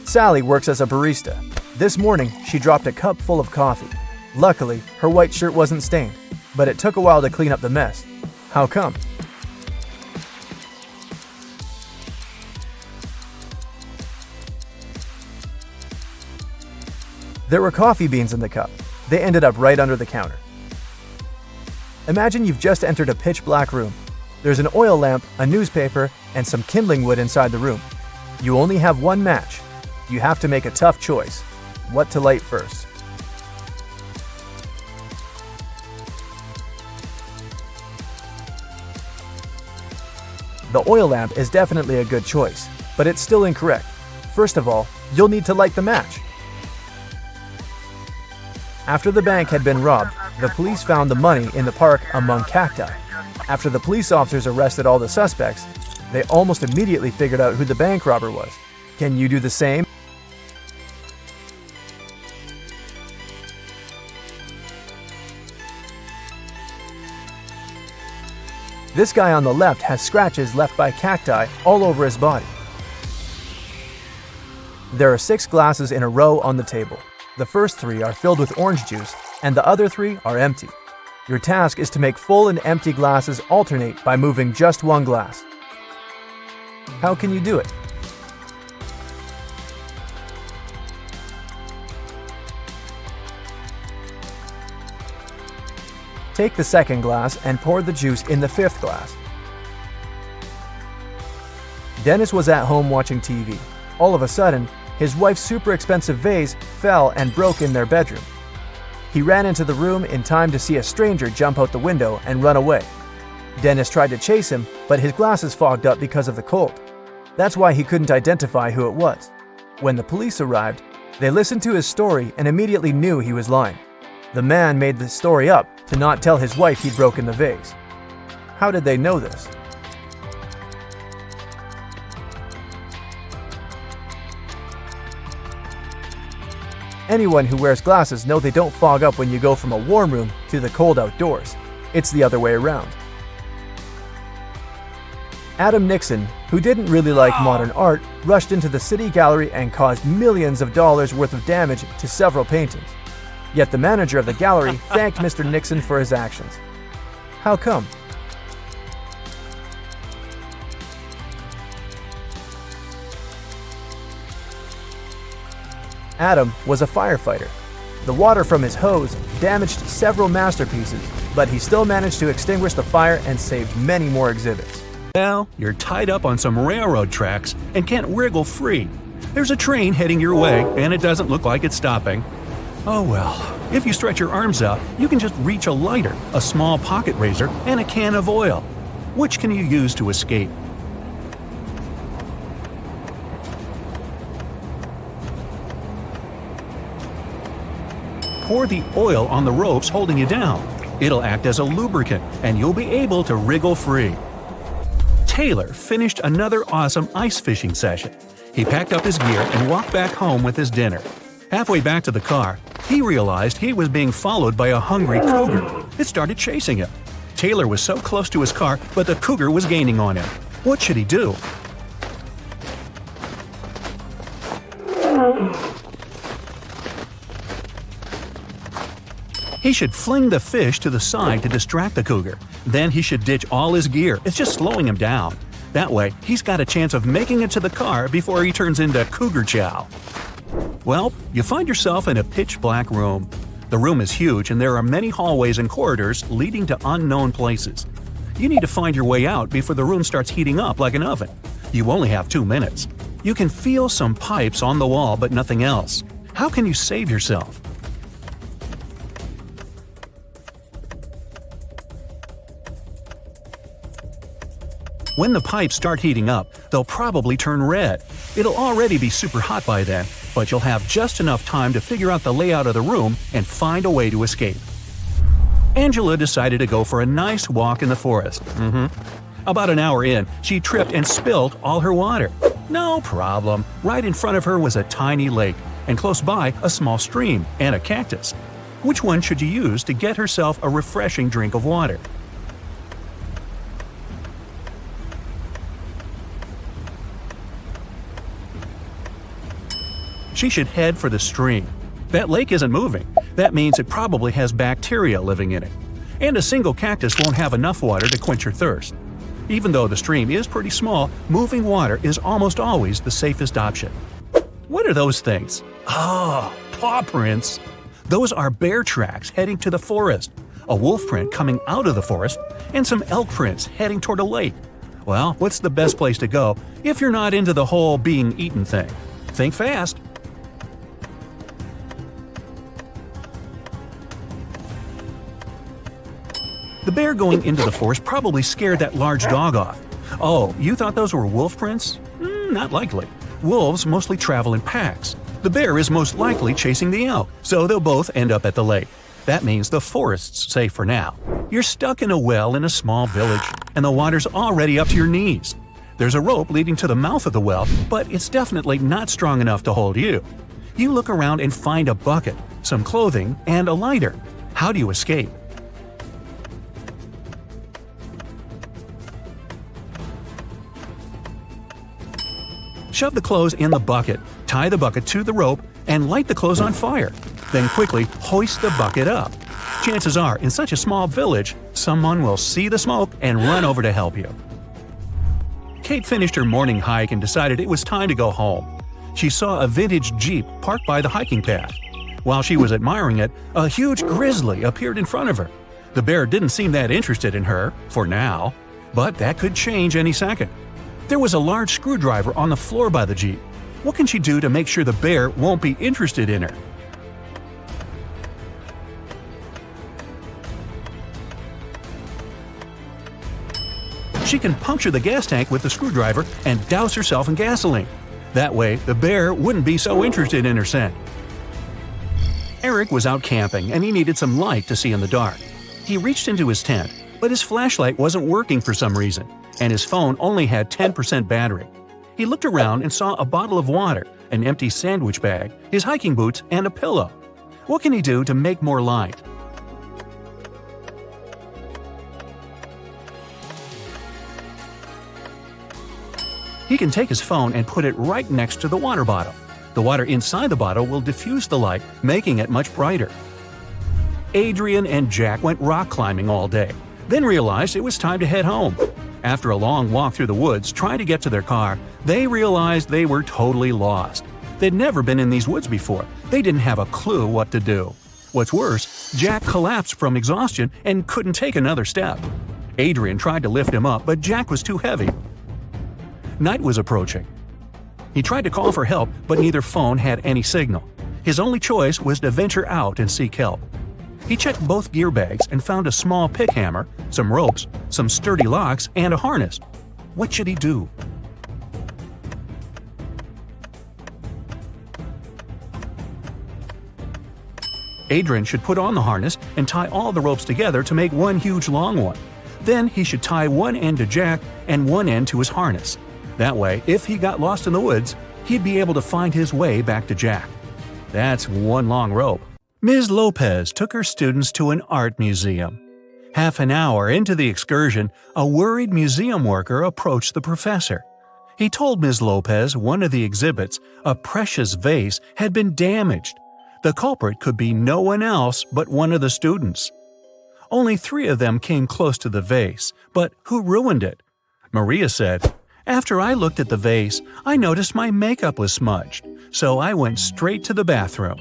B: Sally works as a barista. This morning, she dropped a cup full of coffee. Luckily, her white shirt wasn't stained, but it took a while to clean up the mess. How come? There were coffee beans in the cup. They ended up right under the counter. Imagine you've just entered a pitch-black room. There's an oil lamp, a newspaper, and some kindling wood inside the room. You only have one match. You have to make a tough choice. What to light first? The oil lamp is definitely a good choice, but it's still incorrect. First of all, you'll need to light the match. After the bank had been robbed, the police found the money in the park among cacti. After the police officers arrested all the suspects, they almost immediately figured out who the bank robber was. Can you do the same? This guy on the left has scratches left by cacti all over his body. There are 6 glasses in a row on the table. The first 3 are filled with orange juice, and the other 3 are empty. Your task is to make full and empty glasses alternate by moving just one glass. How can you do it? Take the second glass and pour the juice in the 5th glass. Dennis was at home watching TV. All of a sudden, his wife's super expensive vase fell and broke in their bedroom. He ran into the room in time to see a stranger jump out the window and run away. Dennis tried to chase him, but his glasses fogged up because of the cold. That's why he couldn't identify who it was. When the police arrived, they listened to his story and immediately knew he was lying. The man made the story up to not tell his wife he'd broken the vase. How did they know this? Anyone who wears glasses know they don't fog up when you go from a warm room to the cold outdoors. It's the other way around. Adam Nixon, who didn't really like modern art, rushed into the city gallery and caused millions of dollars worth of damage to several paintings. Yet the manager of the gallery thanked Mr. Nixon for his actions. How come? Adam was a firefighter. The water from his hose damaged several masterpieces, but he still managed to extinguish the fire and saved many more exhibits.
A: Well, you're tied up on some railroad tracks and can't wriggle free. There's a train heading your way, and it doesn't look like it's stopping. Oh well, if you stretch your arms out, you can just reach a lighter, a small pocket razor, and a can of oil. Which can you use to escape? Pour the oil on the ropes holding you down. It'll act as a lubricant, and you'll be able to wriggle free. Taylor finished another awesome ice fishing session. He packed up his gear and walked back home with his dinner. Halfway back to the car, he realized he was being followed by a hungry cougar. It started chasing him. Taylor was so close to his car, but the cougar was gaining on him. What should he do? He should fling the fish to the side to distract the cougar. Then he should ditch all his gear. It's just slowing him down. That way, he's got a chance of making it to the car before he turns into cougar chow. Well, you find yourself in a pitch-black room. The room is huge and there are many hallways and corridors leading to unknown places. You need to find your way out before the room starts heating up like an oven. You only have 2 minutes. You can feel some pipes on the wall but nothing else. How can you save yourself? When the pipes start heating up, they'll probably turn red. It'll already be super hot by then, but you'll have just enough time to figure out the layout of the room and find a way to escape. Angela decided to go for a nice walk in the forest. About an hour in, she tripped and spilled all her water. No problem. Right in front of her was a tiny lake, and close by a small stream and a cactus. Which one should you use to get herself a refreshing drink of water? She should head for the stream. That lake isn't moving. That means it probably has bacteria living in it. And a single cactus won't have enough water to quench your thirst. Even though the stream is pretty small, moving water is almost always the safest option. What are those things? Ah, paw prints. Those are bear tracks heading to the forest, a wolf print coming out of the forest, and some elk prints heading toward a lake. Well, what's the best place to go if you're not into the whole being eaten thing? Think fast. The bear going into the forest probably scared that large dog off. Oh, you thought those were wolf prints? Not likely. Wolves mostly travel in packs. The bear is most likely chasing the elk, so they'll both end up at the lake. That means the forest's safe for now. You're stuck in a well in a small village, and the water's already up to your knees. There's a rope leading to the mouth of the well, but it's definitely not strong enough to hold you. You look around and find a bucket, some clothing, and a lighter. How do you escape? Shove the clothes in the bucket, tie the bucket to the rope, and light the clothes on fire. Then quickly hoist the bucket up. Chances are, in such a small village, someone will see the smoke and run over to help you. Kate finished her morning hike and decided it was time to go home. She saw a vintage Jeep parked by the hiking path. While she was admiring it, a huge grizzly appeared in front of her. The bear didn't seem that interested in her, for now, but that could change any second. There was a large screwdriver on the floor by the Jeep. What can she do to make sure the bear won't be interested in her? She can puncture the gas tank with the screwdriver and douse herself in gasoline. That way, the bear wouldn't be so interested in her scent. Eric was out camping and he needed some light to see in the dark. He reached into his tent, but his flashlight wasn't working for some reason, and his phone only had 10% battery. He looked around and saw a bottle of water, an empty sandwich bag, his hiking boots, and a pillow. What can he do to make more light? He can take his phone and put it right next to the water bottle. The water inside the bottle will diffuse the light, making it much brighter. Adrian and Jack went rock climbing all day, then realized it was time to head home. After a long walk through the woods trying to get to their car, they realized they were totally lost. They'd never been in these woods before. They didn't have a clue what to do. What's worse, Jack collapsed from exhaustion and couldn't take another step. Adrian tried to lift him up, but Jack was too heavy. Night was approaching. He tried to call for help, but neither phone had any signal. His only choice was to venture out and seek help. He checked both gear bags and found a small pick hammer, some ropes, some sturdy locks, and a harness. What should he do? Adrian should put on the harness and tie all the ropes together to make one huge long one. Then he should tie one end to Jack and one end to his harness. That way, if he got lost in the woods, he'd be able to find his way back to Jack. That's one long rope. Ms. Lopez took her students to an art museum. Half an hour into the excursion, a worried museum worker approached the professor. He told Ms. Lopez one of the exhibits, a precious vase, had been damaged. The culprit could be no one else but one of the students. Only 3 of them came close to the vase, but who ruined it? Maria said, "After I looked at the vase, I noticed my makeup was smudged, so I went straight to the bathroom."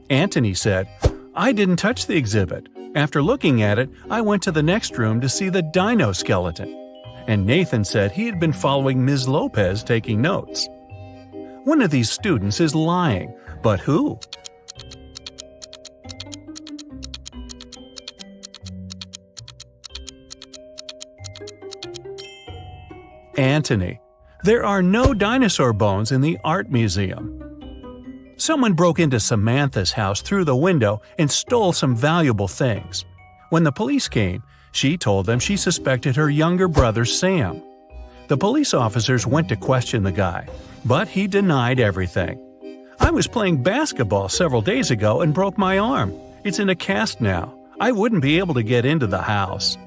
A: Anthony said, "I didn't touch the exhibit. After looking at it, I went to the next room to see the dino skeleton." And Nathan said he had been following Ms. Lopez taking notes. One of these students is lying, but who? Anthony. There are no dinosaur bones in the art museum. Someone broke into Samantha's house through the window and stole some valuable things. When the police came, she told them she suspected her younger brother Sam. The police officers went to question the guy, but he denied everything. "I was playing basketball several days ago and broke my arm. It's in a cast now. I wouldn't be able to get into the house."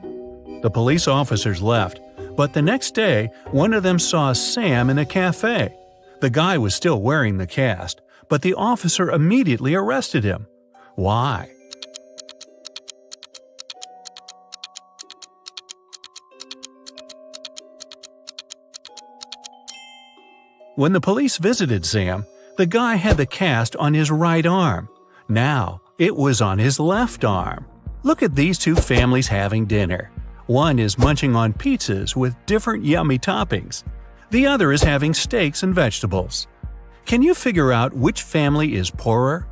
A: The police officers left, but the next day, one of them saw Sam in a cafe. The guy was still wearing the cast, but the officer immediately arrested him. Why? When the police visited Sam, the guy had the cast on his right arm. Now, it was on his left arm. Look at these 2 families having dinner. One is munching on pizzas with different yummy toppings. The other is having steaks and vegetables. Can you figure out which family is poorer?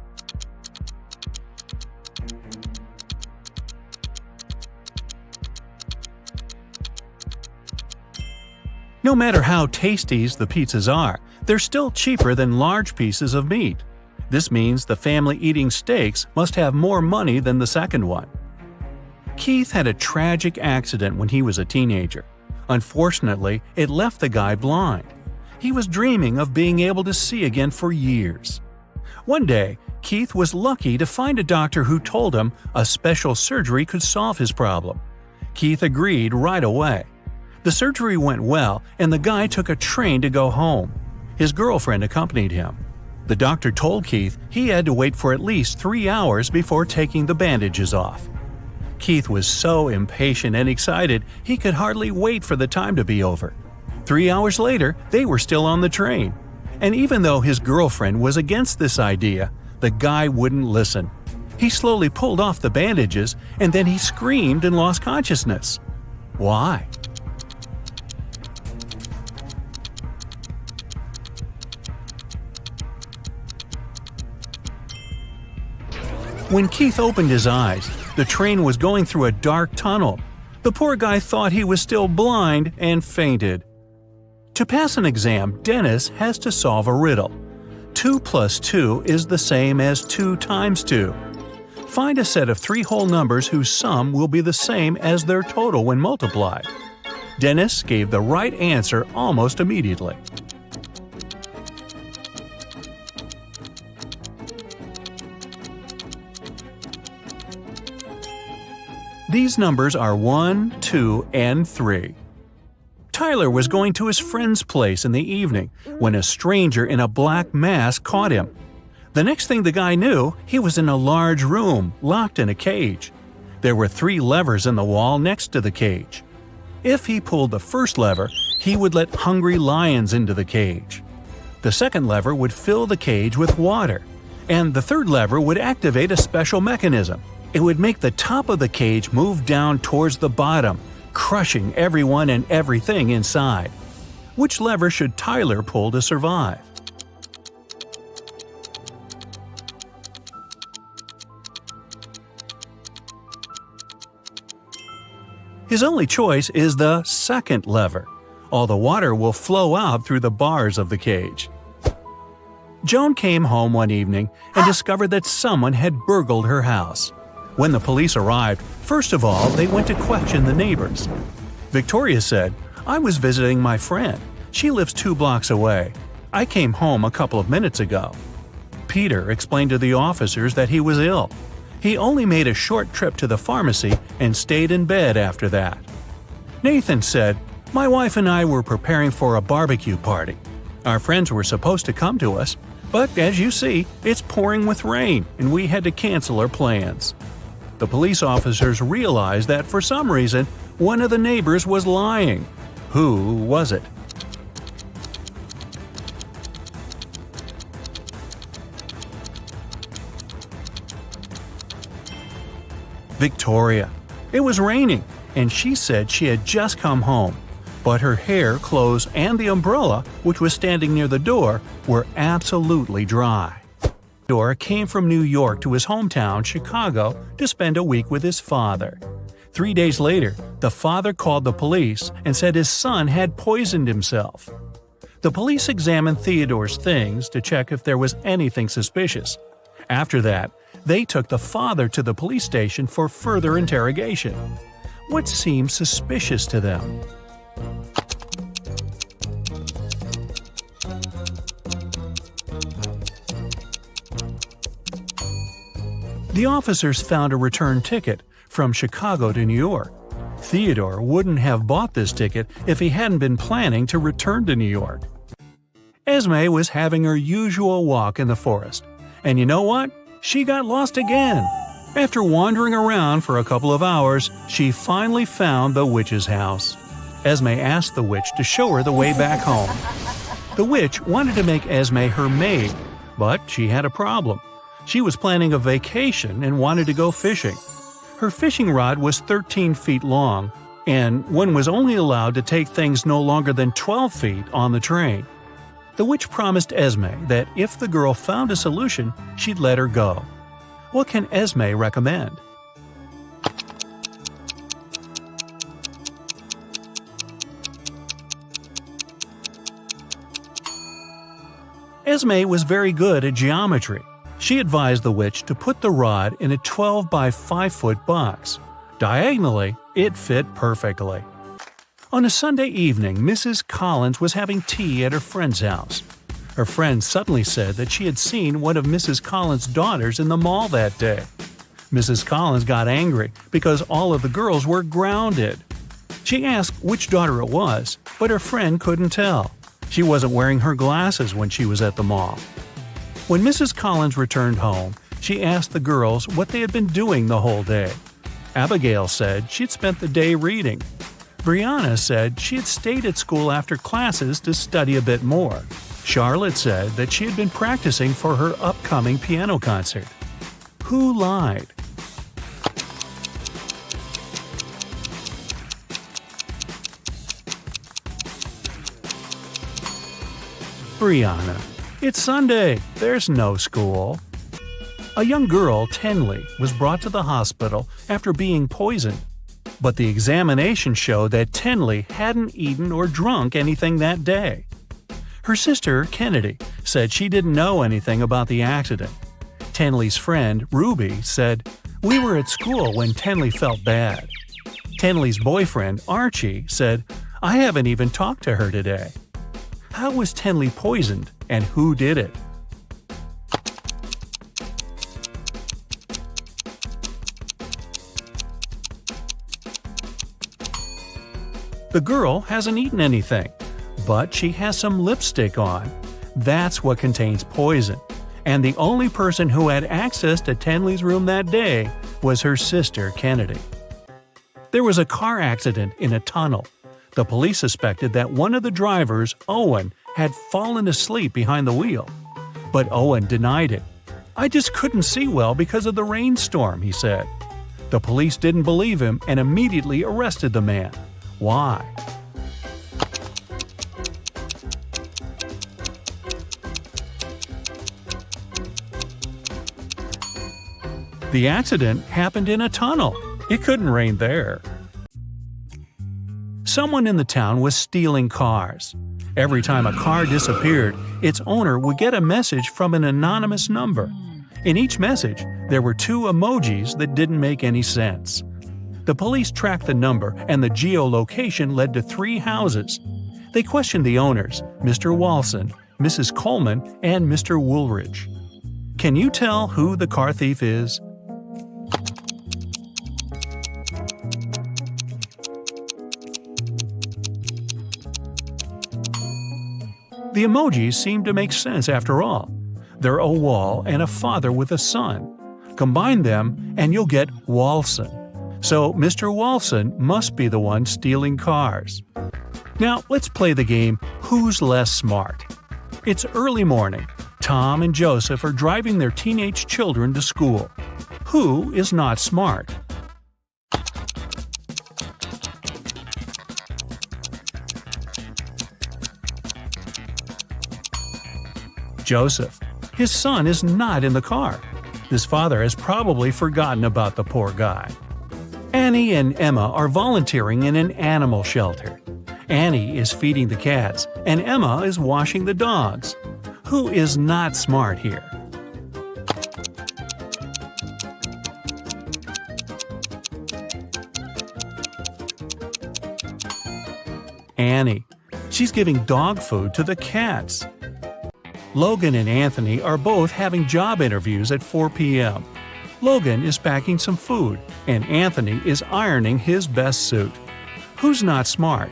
A: No matter how tasty the pizzas are, they're still cheaper than large pieces of meat. This means the family eating steaks must have more money than the second one. Keith had a tragic accident when he was a teenager. Unfortunately, it left the guy blind. He was dreaming of being able to see again for years. One day, Keith was lucky to find a doctor who told him a special surgery could solve his problem. Keith agreed right away. The surgery went well, and the guy took a train to go home. His girlfriend accompanied him. The doctor told Keith he had to wait for at least 3 hours before taking the bandages off. Keith was so impatient and excited he could hardly wait for the time to be over. 3 hours later, they were still on the train. And even though his girlfriend was against this idea, the guy wouldn't listen. He slowly pulled off the bandages, and then he screamed and lost consciousness. Why? When Keith opened his eyes, the train was going through a dark tunnel. The poor guy thought he was still blind and fainted. To pass an exam, Dennis has to solve a riddle. 2 plus 2 is the same as 2 times 2. Find a set of 3 whole numbers whose sum will be the same as their total when multiplied. Dennis gave the right answer almost immediately. These numbers are 1, 2, and 3. Tyler was going to his friend's place in the evening when a stranger in a black mask caught him. The next thing the guy knew, he was in a large room, locked in a cage. There were 3 levers in the wall next to the cage. If he pulled the first lever, he would let hungry lions into the cage. The second lever would fill the cage with water, and the third lever would activate a special mechanism. It would make the top of the cage move down towards the bottom, crushing everyone and everything inside. Which lever should Tyler pull to survive? His only choice is the second lever. All the water will flow out through the bars of the cage. Joan came home one evening and discovered that someone had burgled her house. When the police arrived, first of all, they went to question the neighbors. Victoria said, "I was visiting my friend. She lives 2 blocks away. I came home a couple of minutes ago." Peter explained to the officers that he was ill. He only made a short trip to the pharmacy and stayed in bed after that. Nathan said, "My wife and I were preparing for a barbecue party. Our friends were supposed to come to us, but as you see, it's pouring with rain and we had to cancel our plans." The police officers realized that for some reason, one of the neighbors was lying. Who was it? Victoria. It was raining, and she said she had just come home, but her hair, clothes, and the umbrella, which was standing near the door, were absolutely dry. Dora came from New York to his hometown, Chicago, to spend a week with his father. 3 days later, the father called the police and said his son had poisoned himself. The police examined Theodore's things to check if there was anything suspicious. After that, they took the father to the police station for further interrogation. What seemed suspicious to them? The officers found a return ticket from Chicago to New York. Theodore wouldn't have bought this ticket if he hadn't been planning to return to New York. Esme was having her usual walk in the forest. And you know what? She got lost again. After wandering around for a couple of hours, she finally found the witch's house. Esme asked the witch to show her the way back home. The witch wanted to make Esme her maid, but she had a problem. She was planning a vacation and wanted to go fishing. Her fishing rod was 13 feet long, and one was only allowed to take things no longer than 12 feet on the train. The witch promised Esme that if the girl found a solution, she'd let her go. What can Esme recommend? Esme was very good at geometry. She advised the witch to put the rod in a 12 by 5 foot box. Diagonally, it fit perfectly. On a Sunday evening, Mrs. Collins was having tea at her friend's house. Her friend suddenly said that she had seen one of Mrs. Collins' daughters in the mall that day. Mrs. Collins got angry because all of the girls were grounded. She asked which daughter it was, but her friend couldn't tell. She wasn't wearing her glasses when she was at the mall. When Mrs. Collins returned home, she asked the girls what they had been doing the whole day. Abigail said she'd spent the day reading. Brianna said she had stayed at school after classes to study a bit more. Charlotte said that she had been practicing for her upcoming piano concert. Who lied? Brianna. It's Sunday. There's no school. A young girl, Tenley, was brought to the hospital after being poisoned. But the examination showed that Tenley hadn't eaten or drunk anything that day. Her sister, Kennedy, said she didn't know anything about the accident. Tenley's friend, Ruby, said, "We were at school when Tenley felt bad." Tenley's boyfriend, Archie, said, "I haven't even talked to her today." How was Tenley poisoned, and who did it? The girl hasn't eaten anything, but she has some lipstick on. That's what contains poison. And the only person who had access to Tenley's room that day was her sister, Kennedy. There was a car accident in a tunnel. The police suspected that one of the drivers, Owen, had fallen asleep behind the wheel. But Owen denied it. "I just couldn't see well because of the rainstorm," he said. The police didn't believe him and immediately arrested the man. Why? The accident happened in a tunnel. It couldn't rain there. Someone in the town was stealing cars. Every time a car disappeared, its owner would get a message from an anonymous number. In each message, there were 2 emojis that didn't make any sense. The police tracked the number, and the geolocation led to 3 houses. They questioned the owners, Mr. Walson, Mrs. Coleman, and Mr. Woolridge. Can you tell who the car thief is? The emojis seem to make sense after all. They're a wall and a father with a son. Combine them and you'll get Walson. So Mr. Walson must be the one stealing cars. Now let's play the game Who's Less Smart? It's early morning. Tom and Joseph are driving their teenage children to school. Who is not smart? Joseph. His son is not in the car. His father has probably forgotten about the poor guy. Annie and Emma are volunteering in an animal shelter. Annie is feeding the cats, and Emma is washing the dogs. Who is not smart here? Annie. She's giving dog food to the cats. Logan and Anthony are both having job interviews at 4 p.m. Logan is packing some food, and Anthony is ironing his best suit. Who's not smart?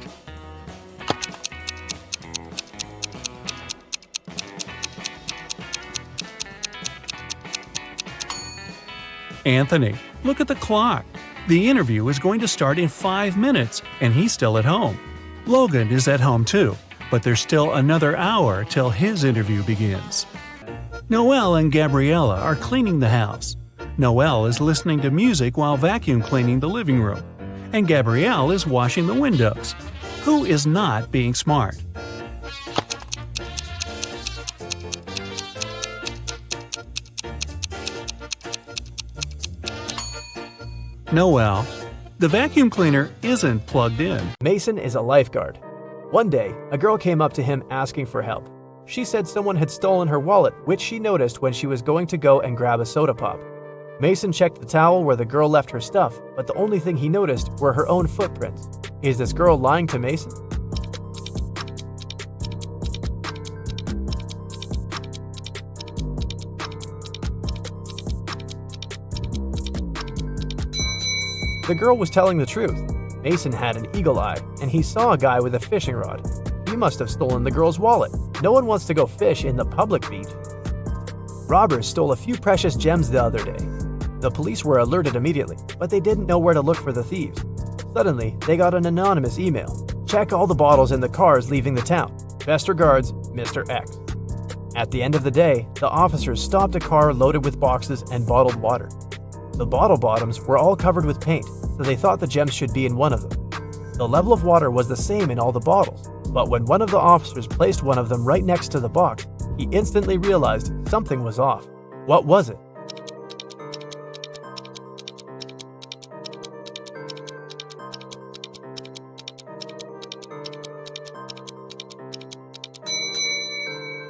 A: Anthony. Look at the clock. The interview is going to start in 5 minutes, and he's still at home. Logan is at home too, but there's still another hour till his interview begins. Noelle and Gabriella are cleaning the house. Noelle is listening to music while vacuum cleaning the living room, and Gabrielle is washing the windows. Who is not being smart? Noelle. The vacuum cleaner isn't plugged in.
B: Mason is a lifeguard. One day, a girl came up to him asking for help. She said someone had stolen her wallet, which she noticed when she was going to go and grab a soda pop. Mason checked the towel where the girl left her stuff, but the only thing he noticed were her own footprints. Is this girl lying to Mason? The girl was telling the truth. Mason had an eagle eye, and he saw a guy with a fishing rod. He must have stolen the girl's wallet. No one wants to go fish in the public beach. Robbers stole a few precious gems the other day. The police were alerted immediately, but they didn't know where to look for the thieves. Suddenly, they got an anonymous email. Check all the bottles in the cars leaving the town. Best regards, Mr. X. At the end of the day, the officers stopped a car loaded with boxes and bottled water. The bottle bottoms were all covered with paint, so they thought the gems should be in one of them. The level of water was the same in all the bottles, but when one of the officers placed one of them right next to the box, he instantly realized something was off. What was it?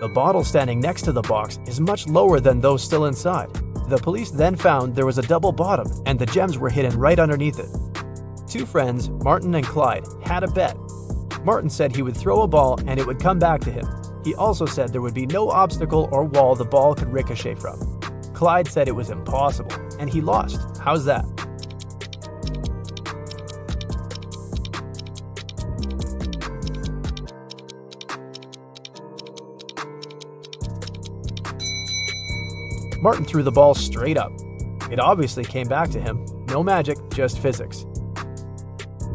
B: The bottle standing next to the box is much lower than those still inside. The police then found there was a double bottom and the gems were hidden right underneath it. Two friends, Martin and Clyde, had a bet. Martin said he would throw a ball and it would come back to him. He also said there would be no obstacle or wall the ball could ricochet from. Clyde said it was impossible, and he lost. How's that? Martin threw the ball straight up. It obviously came back to him. No magic, just physics.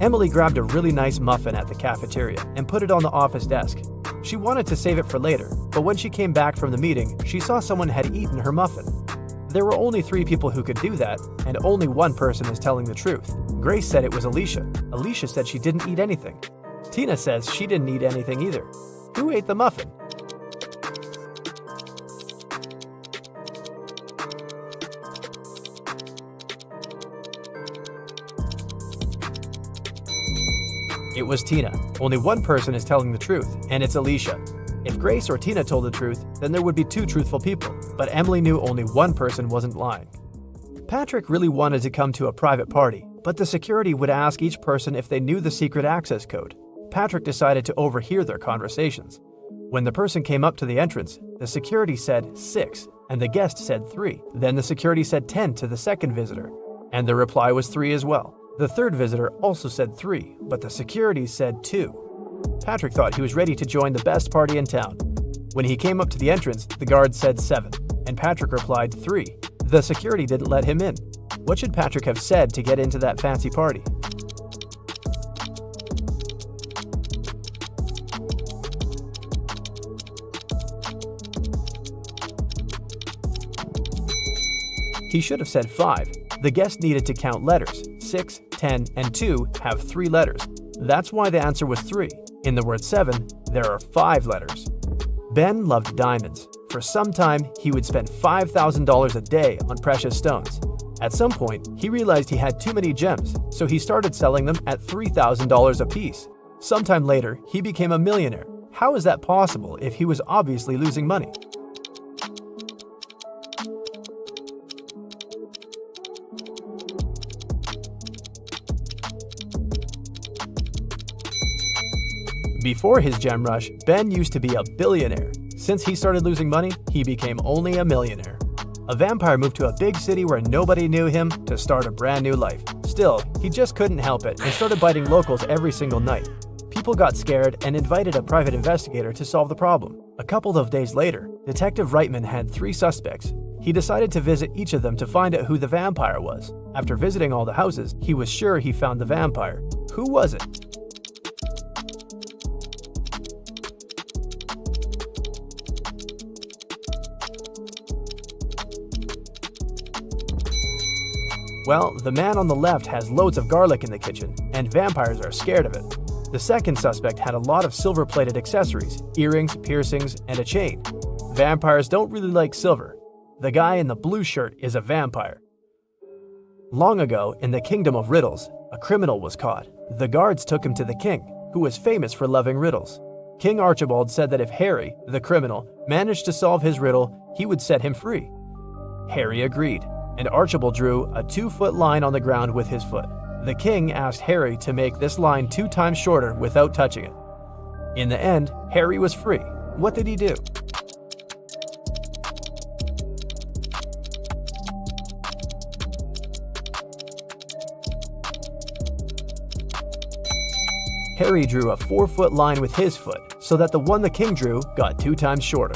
B: Emily grabbed a really nice muffin at the cafeteria and put it on the office desk. She wanted to save it for later, but when she came back from the meeting, she saw someone had eaten her muffin. There were only 3 people who could do that, and only one person is telling the truth. Grace said it was Alicia. Alicia said she didn't eat anything. Tina says she didn't eat anything either. Who ate the muffin? It was Tina. Only one person is telling the truth, and it's Alicia. If Grace or Tina told the truth, then there would be 2 truthful people, but Emily knew only one person wasn't lying. Patrick really wanted to come to a private party, but the security would ask each person if they knew the secret access code. Patrick decided to overhear their conversations. When the person came up to the entrance, the security said 6, and the guest said 3. Then the security said 10 to the second visitor, and the reply was 3 as well. The third visitor also said 3, but the security said 2. Patrick thought he was ready to join the best party in town. When he came up to the entrance, the guard said 7, and Patrick replied 3. The security didn't let him in. What should Patrick have said to get into that fancy party? He should have said 5. The guest needed to count letters. 6, 10, and 2 have 3 letters. That's why the answer was 3. In the word 7, there are 5 letters. Ben loved diamonds. For some time, he would spend $5,000 a day on precious stones. At some point, he realized he had too many gems, so he started selling them at $3,000 a piece. Sometime later, he became a millionaire. How is that possible if he was obviously losing money? Before his gem rush, Ben used to be a billionaire. Since he started losing money, he became only a millionaire. A vampire moved to a big city where nobody knew him to start a brand new life. Still, he just couldn't help it and started biting locals every single night. People got scared and invited a private investigator to solve the problem. A couple of days later, Detective Reitman had 3 suspects. He decided to visit each of them to find out who the vampire was. After visiting all the houses, he was sure he found the vampire. Who was it? Well, the man on the left has loads of garlic in the kitchen, and vampires are scared of it. The second suspect had a lot of silver-plated accessories, earrings, piercings, and a chain. Vampires don't really like silver. The guy in the blue shirt is a vampire. Long ago, in the kingdom of Riddles, a criminal was caught. The guards took him to the king, who was famous for loving riddles. King Archibald said that if Harry, the criminal, managed to solve his riddle, he would set him free. Harry agreed, and Archibald drew a 2-foot line on the ground with his foot. The king asked Harry to make this line 2 times shorter without touching it. In the end, Harry was free. What did he do? Harry drew a 4-foot line with his foot, so that the one the king drew got 2 times shorter.